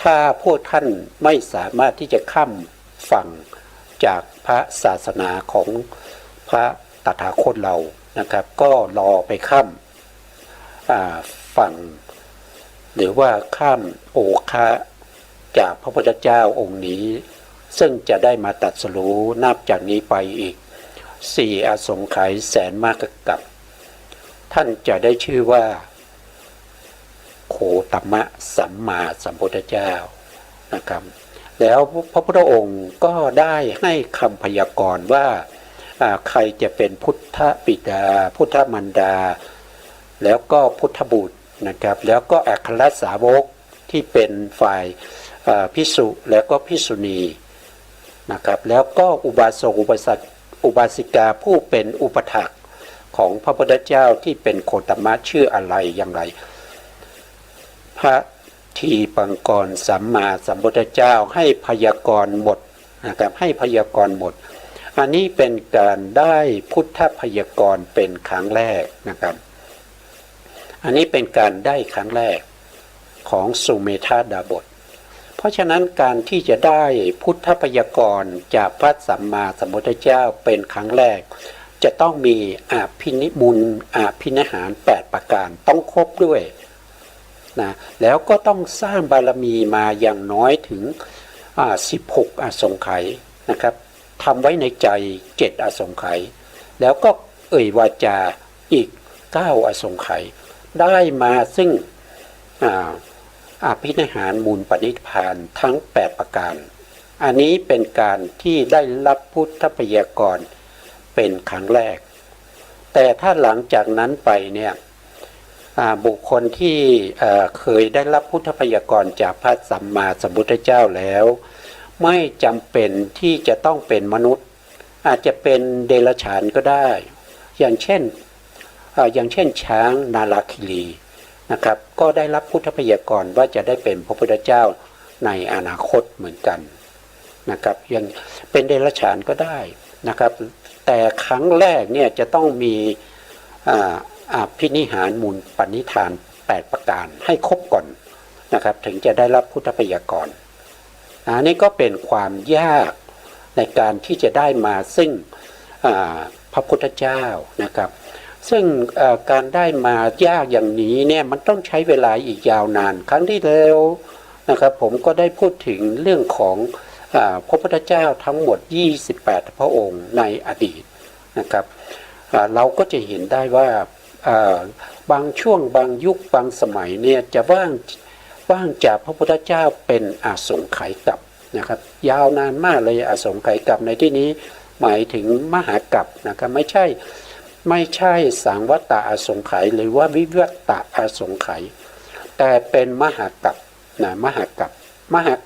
S1: ถ้าพวกท่านไม่สามารถที่จะข้ามฝั่งจากพระศาสนาของพระตถาคตเรานะครับก็รอไปข้ามฝั่งหรือว่าข้ามโอคะจากพระพุทธเจ้าองค์นี้ซึ่งจะได้มาตรัสรู้นับจากนี้ไปอีก4 อสงไขยแสนมหากัปท่านจะได้ชื่อว่าโคตมะสัมมาสัมพุทธเจ้านะครับแล้วพระพุทธองค์ก็ได้ให้คำพยากรณ์ว่าใครจะเป็นพุทธบิดาพุทธมารดาแล้วก็พุทธบุตรนะครับแล้วก็อัครสาวกที่เป็นฝ่ายภิกษุแล้วก็ภิกษุณีนะครับแล้วก็อุบาสกอุบาสิกาผู้เป็นอุปถากของพระพุทธเจ้าที่เป็นโคตมะชื่ออะไรอย่างไรพระทีปังกรสัมมาสัมพุทธเจ้าให้พยากรณ์หมดนะครับให้พยากรณ์หมดอันนี้เป็นการได้พุทธพยากรณ์เป็นครั้งแรกนะครับอันนี้เป็นการได้ครั้งแรกของสุเมธาดาบทเพราะฉะนั้นการที่จะได้พุทธพยากรณ์จากพระสัมมาสัมพุทธเจ้าเป็นครั้งแรกจะต้องมีอภินิมุนอภินิหาร8 ประการต้องครบด้วยนะแล้วก็ต้องสร้างบารมีมาอย่างน้อยถึง16 อสงไขยนะครับทำไว้ในใจ7 อสงไขยแล้วก็วาจาอีก9 อสงไขยได้มาซึ่งอภินิหารมูลปณิธานทั้ง8 ประการอันนี้เป็นการที่ได้รับพุทธพยากรณ์เป็นครั้งแรกแต่ถ้าหลังจากนั้นไปเนี่ยบุคคลที่เคยได้รับพุทธพยากรณ์จากพระสัมมาสัมพุทธเจ้าแล้วไม่จำเป็นที่จะต้องเป็นมนุษย์อาจจะเป็นเดรัจฉานก็ได้อย่างเช่นช้างนาลาคิรีนะครับก็ได้รับพุทธพยากรณ์ว่าจะได้เป็นพระพุทธเจ้าในอนาคตเหมือนกันนะครับยังเป็นเดรัจฉานก็ได้นะครับแต่ครั้งแรกเนี่ยจะต้องมีอภินิหารมูลปณิธาน8 ประการให้ครบก่อนนะครับถึงจะได้รับพุทธพยากรณ์อันนี้ก็เป็นความยากในการที่จะได้มาซึ่งพระพุทธเจ้านะครับซึ่งการได้มายากอย่างนี้เนี่ยมันต้องใช้เวลาอีกยาวนานครั้งที่แล้วนะครับผมก็ได้พูดถึงเรื่องของพระพุทธเจ้าทั้งหมด28 พระองค์ในอดีตนะครับเราก็จะเห็นได้ว่าบางช่วงบางยุคบางสมัยเนี่ยจะว่างจากพระพุทธเจ้าเป็นอสงไขยกัปนะครับยาวนานมากเลยอสงไขยกัปในที่นี้หมายถึงมหากัปนะครับไม่ใช่สังวัตตอสงไขยหรือว่าวิวัตตอสงไขยแต่เป็นมหากัปนะมหา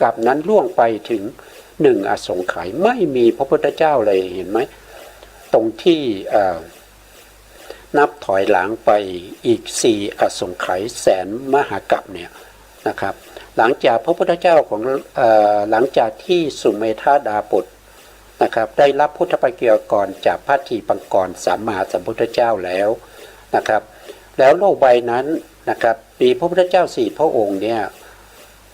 S1: กัปนั้นล่วงไปถึง1 อสงไขยไม่มีพระพุทธเจ้าเลยเห็นไหมตรงที่นับถอยหลังไปอีก4 อสงไขยแสนมหากัปเนี่ยนะครับหลังจากพระพุทธเจ้าของหลังจากที่สุเมธาดาบทนะครับได้รับพุทธพยากรณ์จากพระทีปังกรสัมมาสัมพุทธเจ้าแล้วนะครับแล้วโลกใบนั้น นะครับมีพระพุทธเจ้าสี่พระองค์เนี่ย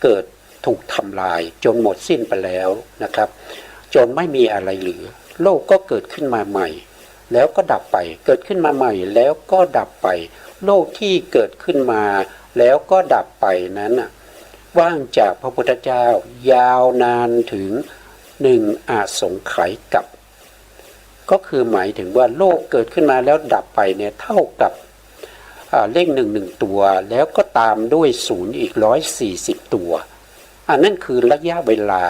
S1: เกิดถูกทำลายจนหมดสิ้นไปแล้วนะครับจนไม่มีอะไรเหลือโลกก็เกิดขึ้นมาใหม่แล้วก็ดับไปเกิดขึ้นมาใหม่แล้วก็ดับไปโลกที่เกิดขึ้นมาแล้วก็ดับไปนั้นว่างจากพระพุทธเจ้ายาวนานถึง1 อสงไขยกัปก็คือหมายถึงว่าโลกเกิดขึ้นมาแล้วดับไปเนี่ยเท่ากับเลข1ตัวแล้วก็ตามด้วย0อีก140ตัวอันนั้นคือระยะเวลา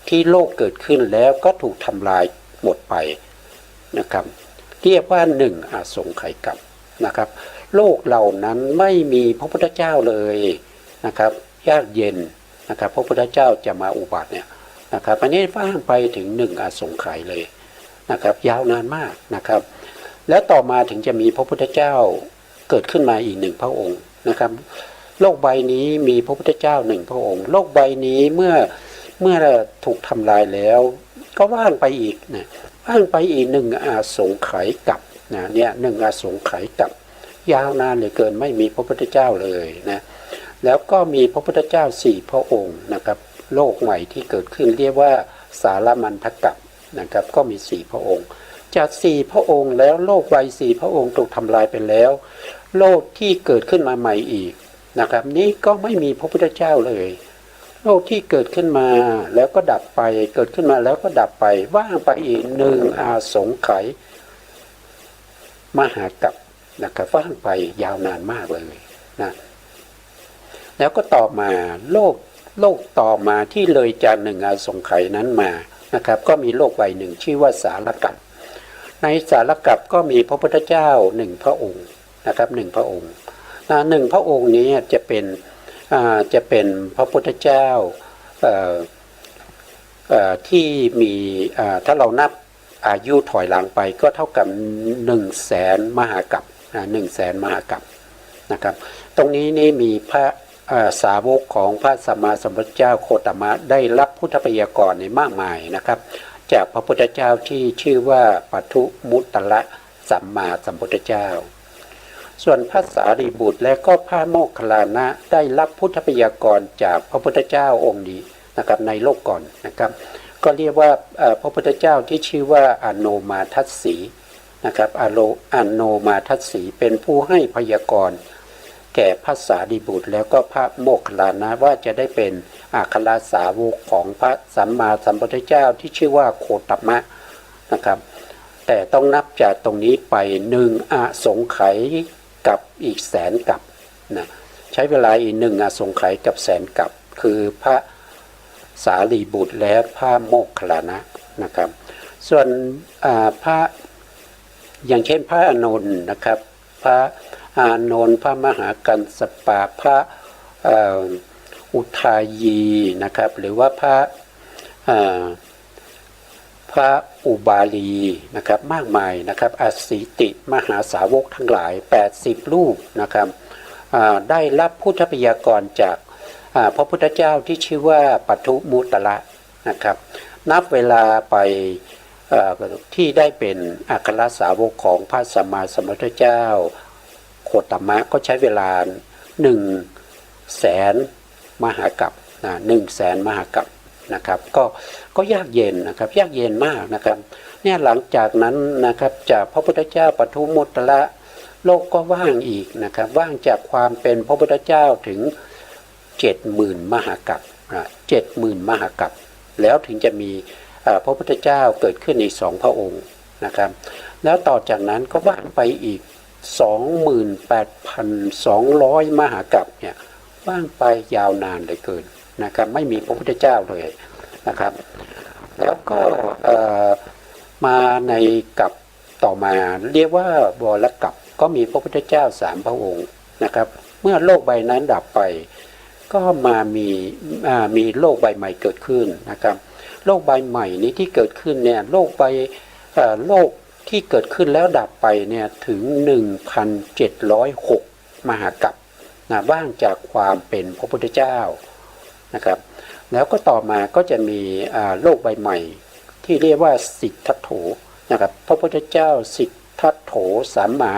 S1: ที่โลกเกิดขึ้นแล้วก็ถูกทำลายหมดไปนะครับเรียกว่า1 อสงไขยกัปนะครับโลกเหล่านั้นไม่มีพระพุทธเจ้าเลยนะครับยากเย็นนะครับพระพุทธเจ้าจะมาอุบัติเนี่ยนะครับอันนี้ว่างไปถึง1 อสงไขยเลยนะครับยาวนานมากนะครับแล้วต่อมาถึงจะมีพระพุทธเจ้าเกิดขึ้นมาอีก1 พระองค์นะครับโลกใบนี้มีพระพุทธเจ้า1 พระองค์โลกใบนี้เมื่อถูกทำลายแล้วก็ว่างไปอีกนะว่างไปอีก1 อสงไขยกัปนะเนี่ย1 อสงไขยกัปยาวนานเหลือเกินไม่มีพระพุทธเจ้าเลยนะแล้วก็มีพระพุทธเจ้า4 พระองค์นะครับโลกใหม่ที่เกิดขึ้นเรียกว่าสารมันทกัปนะครับก็มี4 พระองค์จาก4 พระองค์แล้วโลกใบ4 พระองค์ถูกทำลายไปแล้วโลกที่เกิดขึ้นมาใหม่อีกนะครับนี้ก็ไม่มีพระพุทธเจ้าเลยโลกที่เกิดขึ้นมาแล้วก็ดับไปเกิดขึ้นมาแล้วก็ดับไปว่างไปอีก1 อสงไขยมหากัปนะครับว่างไปยาวนานมากเลยนะแล้วก็ต่อมาโลกต่อมาที่เลยจาก1 อสงไขยนั้นมานะครับก็มีโลกใบหนึ่งชื่อว่าสารกัปในสารกัปก็มีพระพุทธเจ้า1 พระองค์นะครับ1 พระองค์1 พระองค์นี้จะเป็นพระพุทธเจ้าที่มีถ้าเรานับอายุถอยหลังไปก็เท่ากับ100,000 มหากัป100,000 มหากัปนะครับตรงนี้นี่มีพระสาวกของพระสัมมาสัมพุทธเจ้าโคตมะได้รับพุทธพยากรณ์ในมากมายนะครับจากพระพุทธเจ้าที่ชื่อว่าปัทุมุตตละสัมมาสัมพุทธเจ้าส่วนพระสารีบุตรและก็พระโมคคัลลานะได้รับพุทธพยากรณ์จากพระพุทธเจ้าองค์นี้นะครับในโลกก่อนนะครับก็เรียกว่าพระพุทธเจ้าที่ชื่อว่าอโนมาทัสสีนะครับอโนมาทัสสีเป็นผู้ให้พยากรณ์แก่พระสารีบุตรแล้วก็พระโมคคัลลานะว่าจะได้เป็นอัครสาวกของพระสัมมาสัมพุทธเจ้าที่ชื่อว่าโคตมะนะครับแต่ต้องนับจากตรงนี้ไป1 อสงไขยกับอีก100,000 กัปนะใช้เวลาอีก1 อสงไขยกับ100,000 กัปคือพระสารีบุตรและพระโมคคัลลานะนะครับส่วนพระอย่างเช่นพระอานนท์นะครับพระอานนท์พระมหากัสสปะพระอุทายีนะครับหรือว่าพระอุบาลีนะครับมากมายนะครับอสิติมหาสาวกทั้งหลาย80 รูปนะครับได้รับพุทธพยากรณ์จากพระพุทธเจ้าที่ชื่อว่าปัทุมุตตละนะครับนับเวลาไปที่ได้เป็นอัครสาวกของพระสัมมาสัมพุทธเจ้าโคตมะก็ใช้เวลา100,000 มหากัป100,000 มหากัปนะครับก็ยากเย็นนะครับยากเย็นมากนะครับเนี่ยหลังจากนั้นนะครับจากพระพุทธเจ้าปทุมุตตละโลกก็ว่างอีกนะครับว่างจากความเป็นพระพุทธเจ้าถึง70,000 มหากัป70,000 มหากัปแล้วถึงจะมีพระพุทธเจ้าเกิดขึ้นอีก2 พระองค์นะครับแล้วต่อจากนั้นก็ว่างไปอีก28,200 มหากัปเนี่ยว่างไปยาวนานเหลือเกินนะครับไม่มีพระพุทธเจ้าเลยนะครับแล้วก็มาในกัปต่อมาเรียกว่าวรกัปก็มีพระพุทธเจ้า3 พระองค์นะครับเมื่อโลกใบนั้นดับไปก็มามีโลกใบใหม่เกิดขึ้นนะครับโลกใบใหม่นี้ที่เกิดขึ้นเนี่ยโลกที่เกิดขึ้นแล้วดับไปเนี่ยถึง 1,706 มหากัปนะว่างจากความเป็นพระพุทธเจ้านะครับแล้วก็ต่อมาก็จะมีโลกใบใหม่ที่เรียกว่าสิทธัตโถนะครับพระพุทธเจ้าสิทธัตโถสัมมา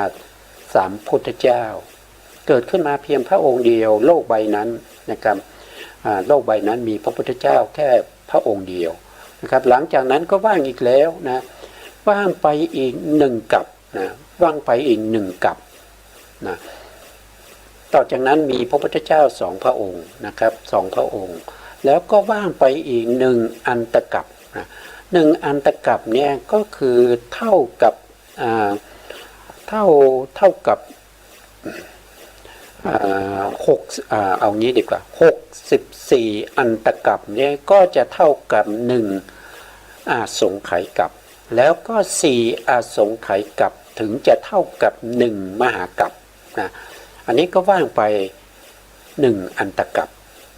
S1: สัมพุทธเจ้า เกิดขึ้นมาเพียงพระองค์เดียวโลกใบนั้นนะครับโลกใบนั้นมีพระพุทธเจ้าแค่พระองค์เดียวนะครับหลังจากนั้นก็ว่างอีกแล้วนะว่างไปอีกหนึ่งกัปนะว่างไปอีกหนึ่งกัปนะต่อจากนั้นมีพระพุทธเจ้าสองพระองค์นะครับสองพระองค์แล้วก็ว่างไปอีกหนึ่งอันตกัปนะหนึ่งอันตกัปเนี่ยก็คือเท่ากับเท่ากับเอางี้ดีกว่า64อันตกัปเนี่ยก็จะเท่ากับ1อาสงไขยกัปแล้วก็4อาสงไขยกัปถึงจะเท่ากับ1มหากัปนะอันนี้ก็ว่างไป1อันตกัป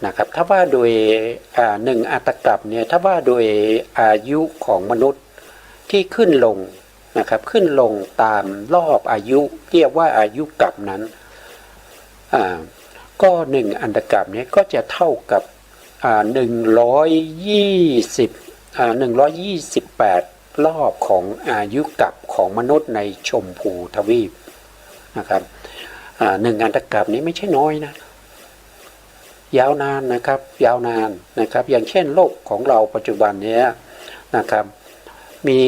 S1: นะครับถ้าว่าโดย1อันตกัปเนี่ยถ้าว่าโดยอายุของมนุษย์ที่ขึ้นลงนะครับขึ้นลงตามรอบอายุเรียกว่าอายุกัปนั้นก็1อันตกัปนี้ก็จะเท่ากับ128รอบของอายุกัปของมนุษย์ในชมพูทวีปนะครับ1อันตกัปนี้ไม่ใช่น้อยนะยาวนานนะครับยาวนานนะครับอย่างเช่นโลกของเราปัจจุบันนี้นะครับมี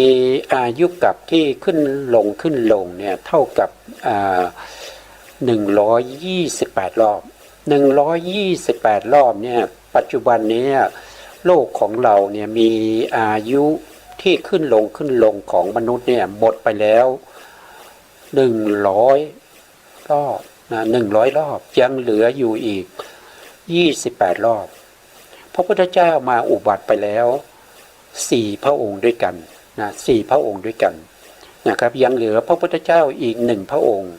S1: อายุกัปที่ขึ้นลงเนี่ยเท่ากับ128รอบ128รอบเนี่ยปัจจุบันนี้โลกของเราเนี่ยมีอายุที่ขึ้นลงของมนุษย์เนี่ยหมดไปแล้ว100รอบนะ100รอบยังเหลืออยู่อีก28รอบพระพุทธเจ้ามาอุบัติไปแล้ว4พระองค์ด้วยกันนะ4พระองค์ด้วยกันนะครับยังเหลือพระพุทธเจ้าอีก1พระองค์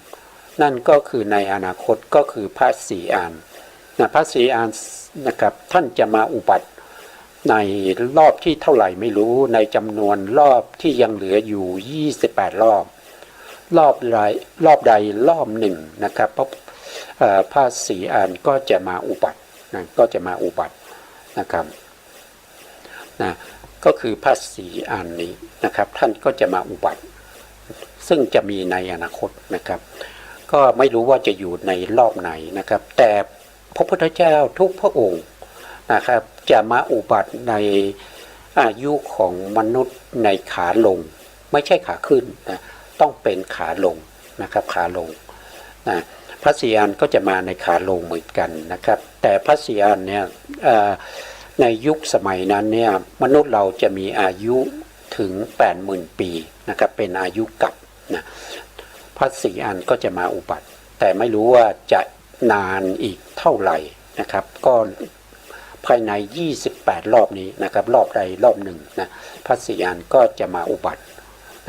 S1: นั่นก็คือในอนาคตก็คือพระศรีอานนะพระศรีอานนะครับท่านจะมาอุบัติในรอบที่เท่าไหร่ไม่รู้ในจำนวนรอบที่ยังเหลืออยู่28รอบรอบใดรอบหนึ่งนะครับพระศรีอานก็จะมาอุบัตินะก็จะมาอุบัตินะครับนะก็คือพระศรีอานนี้นะครับท่านก็จะมาอุบัติซึ่งจะมีในอนาคตนะครับก็ไม่รู้ว่าจะอยู่ในรอบไหนนะครับแต่พระพุทธเจ้าทุกพระองค์นะครับจะมาอุบัติในอายุของมนุษย์ในขาลงไม่ใช่ขาขึ้นนะต้องเป็นขาลงนะครับขาลงนะพระศรีอานก็จะมาในขาลงเหมือนกันนะครับแต่พระศรีอานเนี่ยในยุคสมัยนั้นเนี่ยมนุษย์เราจะมีอายุถึง 80,000 ปีนะครับเป็นอายุกัปนะพระศรีอานก็จะมาอุบัติแต่ไม่รู้ว่าจะนานอีกเท่าไหร่นะครับก็ภายใน28รอบนี้นะครับรอบใดรอบหนึ่งนะพระศรีอานก็จะมาอุบัติ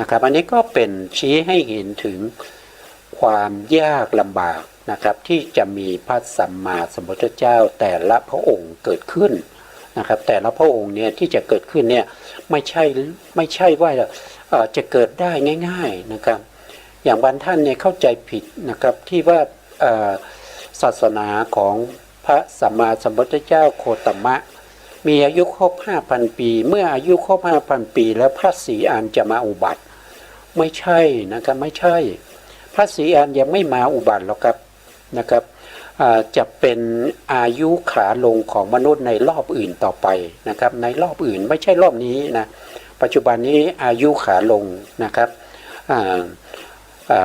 S1: นะครับอันนี้ก็เป็นชี้ให้เห็นถึงความยากลำบากนะครับที่จะมีพระสัมมาสัมพุทธเจ้าแต่ละพระองค์เกิดขึ้นนะครับแต่ละพระองค์เนี่ยที่จะเกิดขึ้นเนี่ยไม่ใช่ว่าจะเกิดได้ง่ายๆนะครับอย่างบางท่านเนี่ยเข้าใจผิดนะครับที่ว่าศาสนาของพระสัมมาสัมพุทธเจ้าโคตมะมีอายุครบ 5,000 ปีเมื่ออายุครบ 5,000 ปีแล้วพระศรีอานจะมาอุบัติไม่ใช่นะครับไม่ใช่พระศรีอานยังไม่มาอุบัติหรอกครับนะครับจะเป็นอายุขาลงของมนุษย์ในรอบอื่นต่อไปนะครับในรอบอื่นไม่ใช่รอบนี้นะปัจจุบันนี้อายุขาลงนะครับ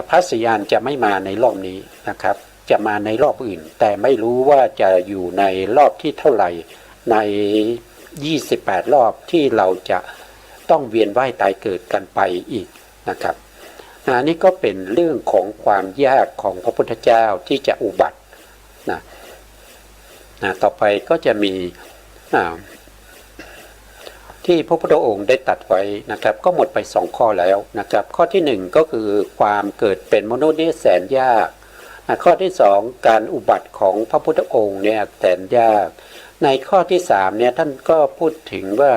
S1: พระศรีอานจะไม่มาในรอบนี้นะครับจะมาในรอบอื่นแต่ไม่รู้ว่าจะอยู่ในรอบที่เท่าไหร่ใน28รอบที่เราจะต้องเวียนว่ายตายเกิดกันไปอีกนะครับนี่ก็เป็นเรื่องของความยากของพระพุทธเจ้าที่จะอุบัติต่อไปก็จะมีที่พระพุทธองค์ได้ตรัสไว้นะครับก็หมดไป2ข้อแล้วนะครับข้อที่1ก็คือความเกิดเป็นมนุษย์นี่แสนยากข้อที่2การอุบัติของพระพุทธองค์เนี่ยแสนยากในข้อที่3เนี่ยท่านก็พูดถึงว่า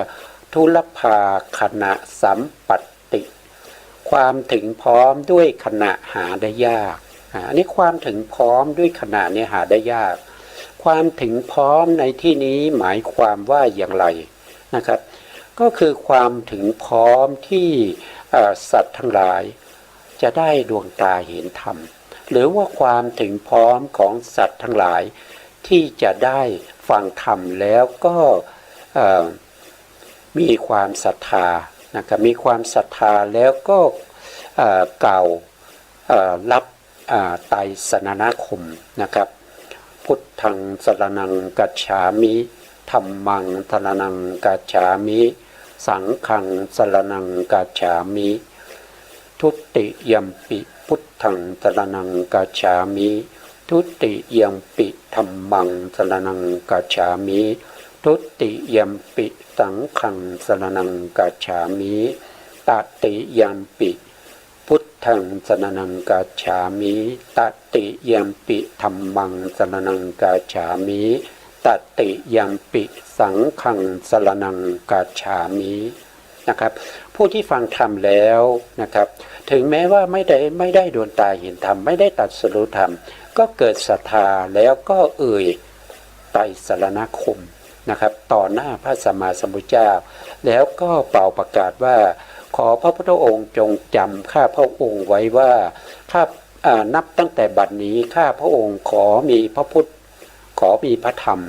S1: ทุลภาขณะสัมปัตติความถึงพร้อมด้วยขณะหาได้ยากอันนี้ความถึงพร้อมด้วยขณะเนี่ยหาได้ยากความถึงพร้อมในที่นี้หมายความว่าอย่างไรนะครับก็คือความถึงพร้อมที่สัตว์ทั้งหลายจะได้ดวงตาเห็นธรรม หรือว่าความถึงพร้อมของสัตว์ทั้งหลายที่จะได้ฟังธรรมแล้วก็มีความศรัทธานะครับมีความศรัทธาแล้วก็กล่าวรับไตรสรณคมนะครับพุทธังสรณังกัจฉามิธัมมังสรณังกัจฉามิสังฆังสรณังกัจฉามิทุติยัมปิพุทธังสรณังกัจฉามิทุติยัมปิธัมมังสรณังกัจฉามิทุติยัมปิสังฆังสรณังกัจฉามิตติยัมปิพุทธังสรณังกัจฉามิตติยัมปิธัมมังสรณังกัจฉามิตติยัมปิสังฆังสรณังกัจฉามินะครับผู้ที่ฟังธรรมแล้วนะครับถึงแม้ว่าไม่ได้ดวงตาเห็นธรรมไม่ได้ตรัสรู้ธรรมก็เกิดศรัทธาแล้วก็เอ่ยไตรสรณคมนะครับต่อหน้าพระสัมมาสัมพุทธเจ้าแล้วก็เป่าประกาศว่าขอพระพุทธองค์จงจำข้าพระองค์ไว้ว่าข้านับตั้งแต่บัดนี้ข้าพระองค์ขอมีพระพุทธขอมีพระธรรม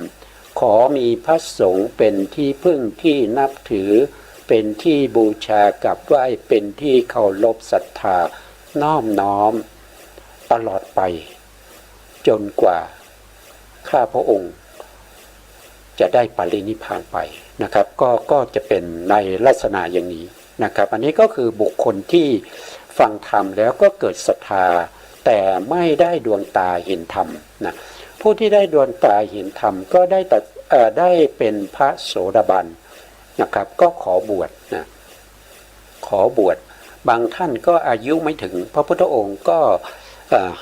S1: ขอมีพระสงฆ์เป็นที่พึ่งที่นับถือเป็นที่บูชากราบไหว้เป็นที่เคารพศรัทธาน้อมน้อมตลอดไปจนกว่าข้าพระองค์จะได้ปรินิพพานไปนะครับก็จะเป็นในลักษณะอย่างนี้นะครับอันนี้ก็คือบุคคลที่ฟังธรรมแล้วก็เกิดศรัทธาแต่ไม่ได้ดวงตาเห็นธรรมนะผู้ที่ได้ดวงตาเห็นธรรมก็ได้เป็นพระโสดาบันนะครับก็ขอบวชนะขอบวชบางท่านก็อายุไม่ถึงพระพุทธองค์ก็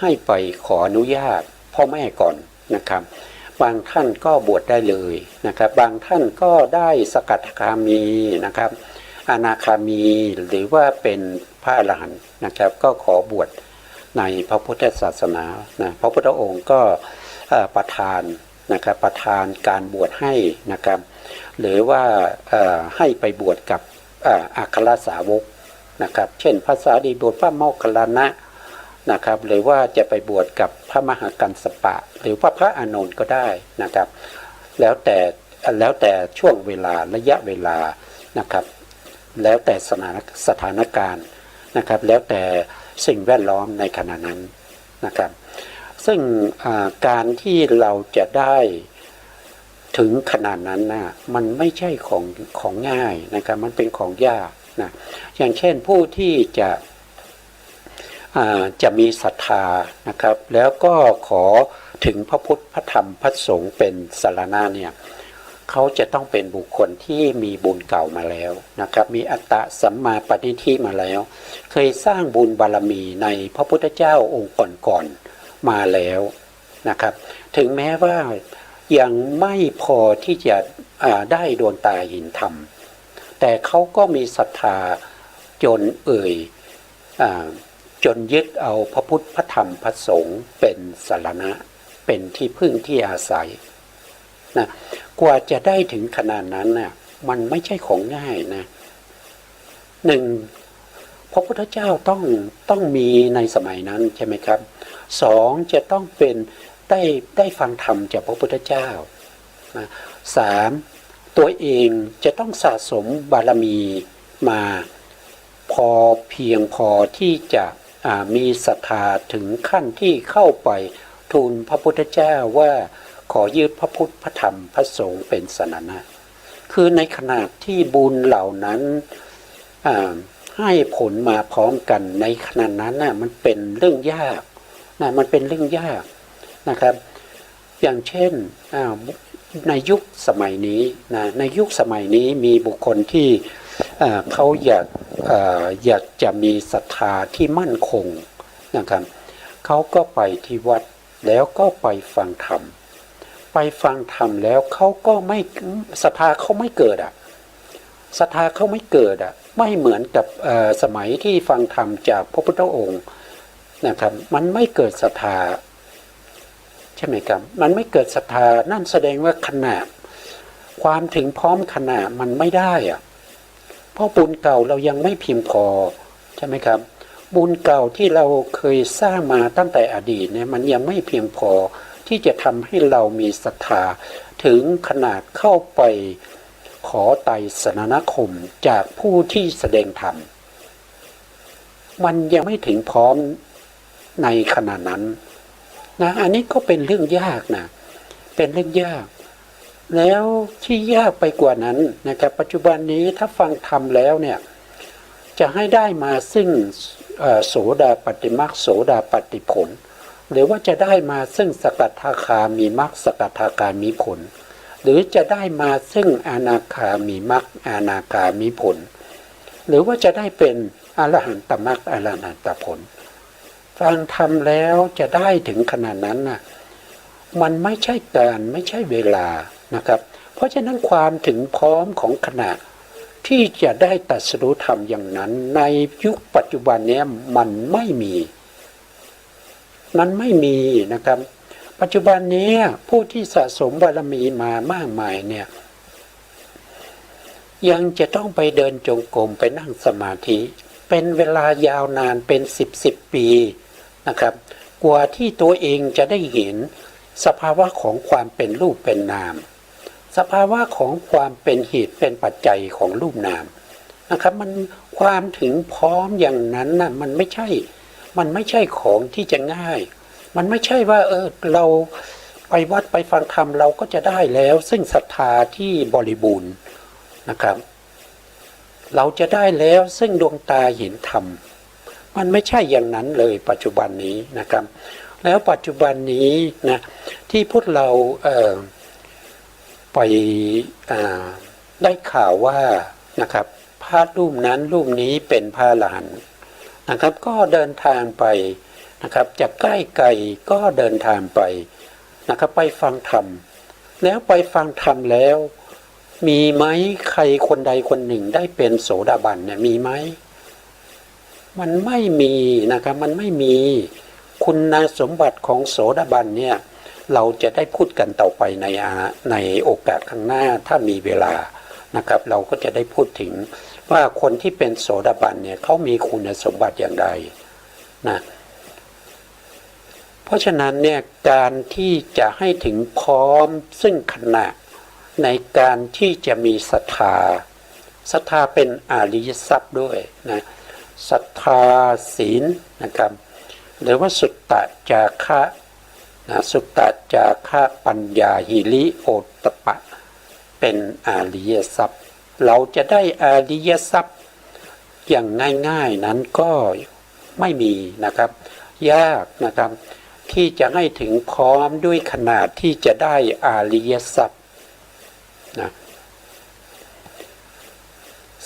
S1: ให้ไปขออนุญาตพ่อแม่ก่อนนะครับบางท่านก็บวชได้เลยนะครับบางท่านก็ได้สกัทคามีนะครับอนาคามีหรือว่าเป็นพระอรหันต์นะครับก็ขอบวชในพระพุทธศาสนานะพระพุทธองค์ก็ประทานนะครับประทานการบวชให้นะครับหรือว่าให้ไปบวชกับอัครสาวกนะครับเช่นพระสารีบุตรพระโมคคัลลานะนะครับหรือว่าจะไปบวชกับพระมหากัสสปะหรือว่าพระอานนท์ก็ได้นะครับแล้วแต่ช่วงเวลาระยะเวลานะครับแล้วแต่สถานการณ์นะครับแล้วแต่สิ่งแวดล้อมในขณะนั้นนะครับซึ่งการที่เราจะได้ถึงขนาดนั้นนะมันไม่ใช่ของง่ายนะครับมันเป็นของยากนะอย่างเช่นผู้ที่จะมีศรัทธานะครับแล้วก็ขอถึงพระพุทธพระธรรมพระสงฆ์เป็นสรณะเนี่ยเขาจะต้องเป็นบุคคลที่มีบุญเก่ามาแล้วนะครับมีอัตตะสัมมาปณิธิมาแล้วเคยสร้างบุญบารมีในพระพุทธเจ้าองค์ก่อนๆมาแล้วนะครับถึงแม้ว่ายังไม่พอที่จะได้ดวงตาเห็นธรรมแต่เขาก็มีศรัทธาจนจนยึดเอาพระพุทธพระธรรมพระสงฆ์เป็นสรณะเป็นที่พึ่งที่อาศัยนะกว่าจะได้ถึงขนาดนั้นน่ะมันไม่ใช่ของง่ายนะหนึ่งพระพุทธเจ้าต้องมีในสมัยนั้นใช่ไหมครับสองจะต้องเป็นได้ฟังธรรมจากพระพุทธเจ้านะสามตัวเองจะต้องสะสมบารมีมาพอเพียงพอที่จะมีศรัทธาถึงขั้นที่เข้าไปทูลพระพุทธเจ้าว่าขอยึดพระพุทธพระธรรมพระสงฆ์เป็นสรณะคือในขณะที่บุญเหล่านั้นให้ผลมาพร้อมกันในขณะนั้นน่ะมันเป็นเรื่องยากนะมันเป็นเรื่องยากนะครับอย่างเช่นในยุคสมัยนี้นะในยุคสมัยนี้มีบุคคลที่เขาอยากจะมีศรัทธาที่มั่นคงนะครับเขาก็ไปที่วัดแล้วก็ไปฟังธรรมแล้วเขาก็ไม่ศรัทธาเขาไม่เกิดศรัทธาเขาไม่เกิดไม่เหมือนกับสมัยที่ฟังธรรมจากพระพุทธองค์นะครับมันไม่เกิดศรัทธาใช่ไหมครับมันไม่เกิดศรัทธานั่นแสดงว่าขณะความถึงพร้อมขณะมันไม่ได้เพราะบุญเก่าเรายังไม่เพียงพอใช่ไหมครับ บุญเก่าที่เราเคยสร้างมาตั้งแต่อดีตเนี่ยมันยังไม่เพียงพอที่จะทำให้เรามีศรัทธาถึงขนาดเข้าไปขอไต่สรณคมจากผู้ที่แสดงธรรมมันยังไม่ถึงพร้อมในขณะนั้นนะอันนี้ก็เป็นเรื่องยากนะเป็นเรื่องยากแล้วที่ยากไปกว่านั้นนะครับปัจจุบันนี้ถ้าฟังธรรมแล้วเนี่ยจะให้ได้มาซึ่งโสดาปัตติมรรคโสดาปัตติผลหรือว่าจะได้มาซึ่งสกทาคามีมรรคสกทาคามีผลหรือจะได้มาซึ่งอนาคามีมรรคอนาคามีผลหรือว่าจะได้เป็นอรหันตมรรคอรหันตผลฟังธรรมแล้วจะได้ถึงขนาดนั้นนะมันไม่ใช่การไม่ใช่เวลานะครับเพราะฉะนั้นความถึงพร้อมของขณะที่จะได้ตรัสรู้ธรรมอย่างนั้นในยุคปัจจุบันนี้มันไม่มีนะครับปัจจุบันนี้ผู้ที่สะสมบารมีมามากมายเนี่ยยังจะต้องไปเดินจงกรมไปนั่งสมาธิเป็นเวลายาวนานเป็น10 ปีนะครับกว่าที่ตัวเองจะได้เห็นสภาวะของความเป็นรูปเป็นนามสภาวะของความเป็นเหตุเป็นปัจจัยของรูปนามนะครับมันความถึงพร้อมอย่างนั้นน่ะมันไม่ใช่ของที่จะง่ายมันไม่ใช่ว่าเราไปวัดไปฟังธรรมเราก็จะได้แล้วซึ่งศรัทธาที่บริบูรณ์นะครับเราจะได้แล้วซึ่งดวงตาเห็นธรรมมันไม่ใช่อย่างนั้นเลยปัจจุบันนี้นะครับแล้วปัจจุบันนี้นะที่พวกเราไปได้ข่าวว่านะครับพระรูปนั้นรูปนี้เป็นพระอรหันต์นะครับก็เดินทางไปนะครับจากใกล้ไกลก็เดินทางไปนะครับไปฟังธรรมแล้วไปฟังธรรมแล้วมีไหมใครคนใดคนหนึ่งได้เป็นโสดาบันเนี่ยมีไหมมันไม่มีนะครับมันไม่มีคุณสมบัติของโสดาบันเนี่ยเราจะได้พูดกันต่อไปในโอกาสข้างหน้าถ้ามีเวลานะครับเราก็จะได้พูดถึงว่าคนที่เป็นโสดาบันเนี่ยเขามีคุณสมบัติอย่างไรนะเพราะฉะนั้นเนี่ยการที่จะให้ถึงพร้อมซึ่งขณะในการที่จะมีศรัทธาเป็นอริยทรัพย์ด้วยนะศรัทธาศีลนะครับหรือว่าสุตตะจาคะนะสุตตะจาคะปัญญาหิริโอตตัปปะเป็นอริยทรัพย์เราจะได้อริยทรัพย์อย่างง่ายๆนั้นก็ไม่มีนะครับยากนะครับที่จะให้ถึงพร้อมด้วยขนาดที่จะได้อริยทรัพย์นะ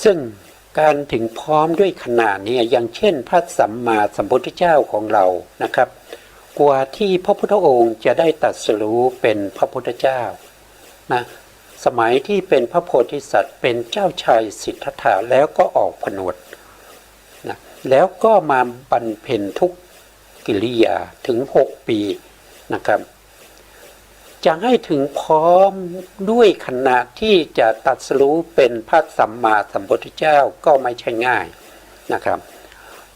S1: ซึ่งการถึงพร้อมด้วยขนาดนี้อย่างเช่นพระสัมมาสัมพุทธเจ้าของเรานะครับกว่าที่พระพุทธองค์จะได้ตรัสรู้เป็นพระพุทธเจ้านะสมัยที่เป็นพระโพธิสัตว์เป็นเจ้าชายสิทธัตถะแล้วก็ออกผนวดนะแล้วก็มาบรรเพ็ญทุกกิริยาถึง6 ปีนะครับจะให้ถึงพร้อมด้วยขณะที่จะตรัสรู้เป็นพระสัมมาสัมพุทธเจ้าก็ไม่ใช่ง่ายนะครับ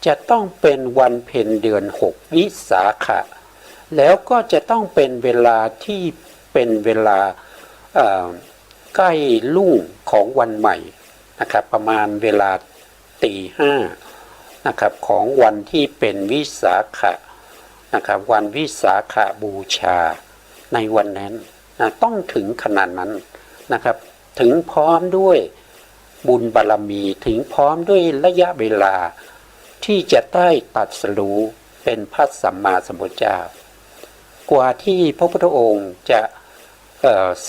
S1: จะต้องเป็นวันเพ็ญเดือน6วิสาขะแล้วก็จะต้องเป็นเวลาที่เป็นเวลาใกล้รุ่งของวันใหม่นะครับประมาณเวลา5:00นะครับของวันที่เป็นวิสาขะนะครับวันวิสาขบูชาในวันนั้นนะต้องถึงขนาดนั้นนะครับถึงพร้อมด้วยบุญบารมีถึงพร้อมด้วยระยะเวลาที่จะได้ตรัสรู้เป็นพระสัมมาสัมพุทธเจ้ากว่าที่พระพุทธองค์จะ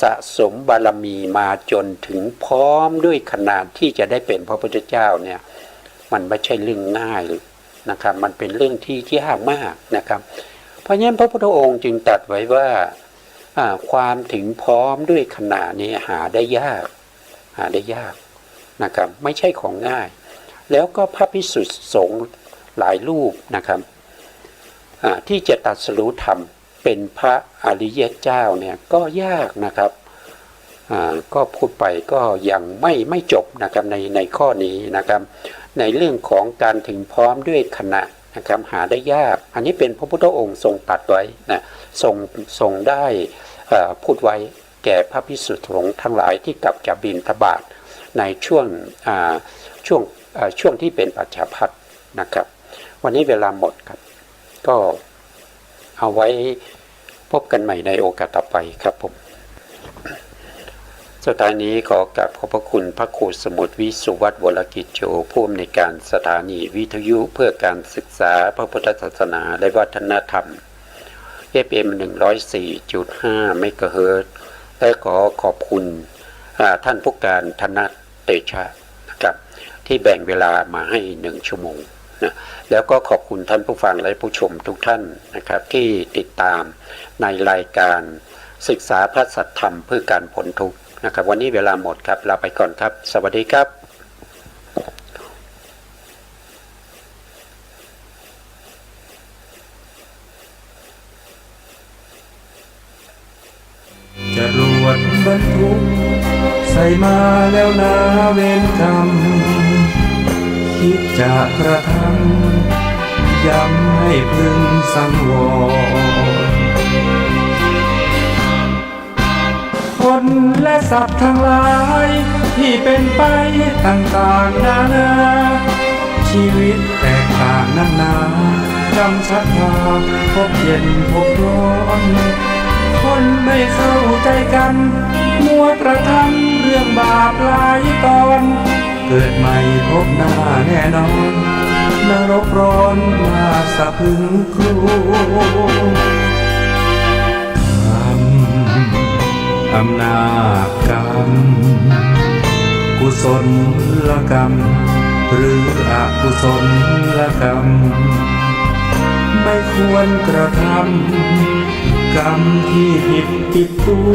S1: สะสมบารมีมาจนถึงพร้อมด้วยขนาดที่จะได้เป็นพระพุทธเจ้าเนี่ยมันไม่ใช่เรื่องง่ายนะครับมันเป็นเรื่องที่ยากมากนะครับเพราะฉะนั้นพระพุทธองค์จึงตรัสไว้ว่าความถึงพร้อมด้วยขณะนี้หาได้ยากนะครับไม่ใช่ของง่ายแล้วก็พระภิกษุสงฆ์หลายรูปนะครับที่จะตรัสรู้ธรรมเป็นพระอริยเจ้าเนี่ยก็ยากนะครับก็พูดไปก็ยังไม่จบนะครับในข้อนี้นะครับ ในเรื่องของการถึงพร้อมด้วยขณะนะครับหาได้ยากอันนี้เป็นพระพุทธองค์ทรงตรัสไว้นะทรงได้พูดไว้แก่พระภิกษุสงฆ์ทั้งหลายที่กลับจากบิณฑบาตในช่วงที่เป็นปัจฉาภัตนะครับวันนี้เวลาหมดครับก็เอาไว้พบกันใหม่ในโอกาสต่อไปครับผมสุดท้ายนี้ขอกราบขอบพระคุณพระครูสมุทรวิสุวัฒน์วรกิจโจผู้อำนวยการสถานีวิทยุเพื่อการศึกษาพระพุทธศาสนาและวัฒนธรรม FM 104.5 เมกะเฮิรตซ์และขอบคุณท่านผู้การธนเตชะนะครับที่แบ่งเวลามาให้1 ชั่วโมงนะแล้วก็ขอบคุณท่านผู้ฟังและผู้ชมทุกท่านนะครับที่ติดตามในรายการศึกษาพระสัทธรรมเพื่อการพ้นทุกข์นะครับวันนี้เวลาหมดครับลาไปก่อนครับสวัสดีครับ
S2: จรวดบรรทุกใส่มาแล้วนาเวรกรรมคิดจะกระทำย้ำให้พึงสังวรคนและสัตว์ทั้งหลายที่เป็นไปต่างๆนานาชีวิตแตกต่างนานา กำชัดมาพบเย็นพบร้อนคนไม่เข้าใจกันมัวประทำเรื่องบาปหลายตอนเกิดใหม่พบหน้าแน่นอนนรกร้อนน่าสะพรึงกลัวอำนาจกรรมกุศลกรรมหรืออกุศลกรรมไม่ควรกระทำกรรมที่ผิดตัว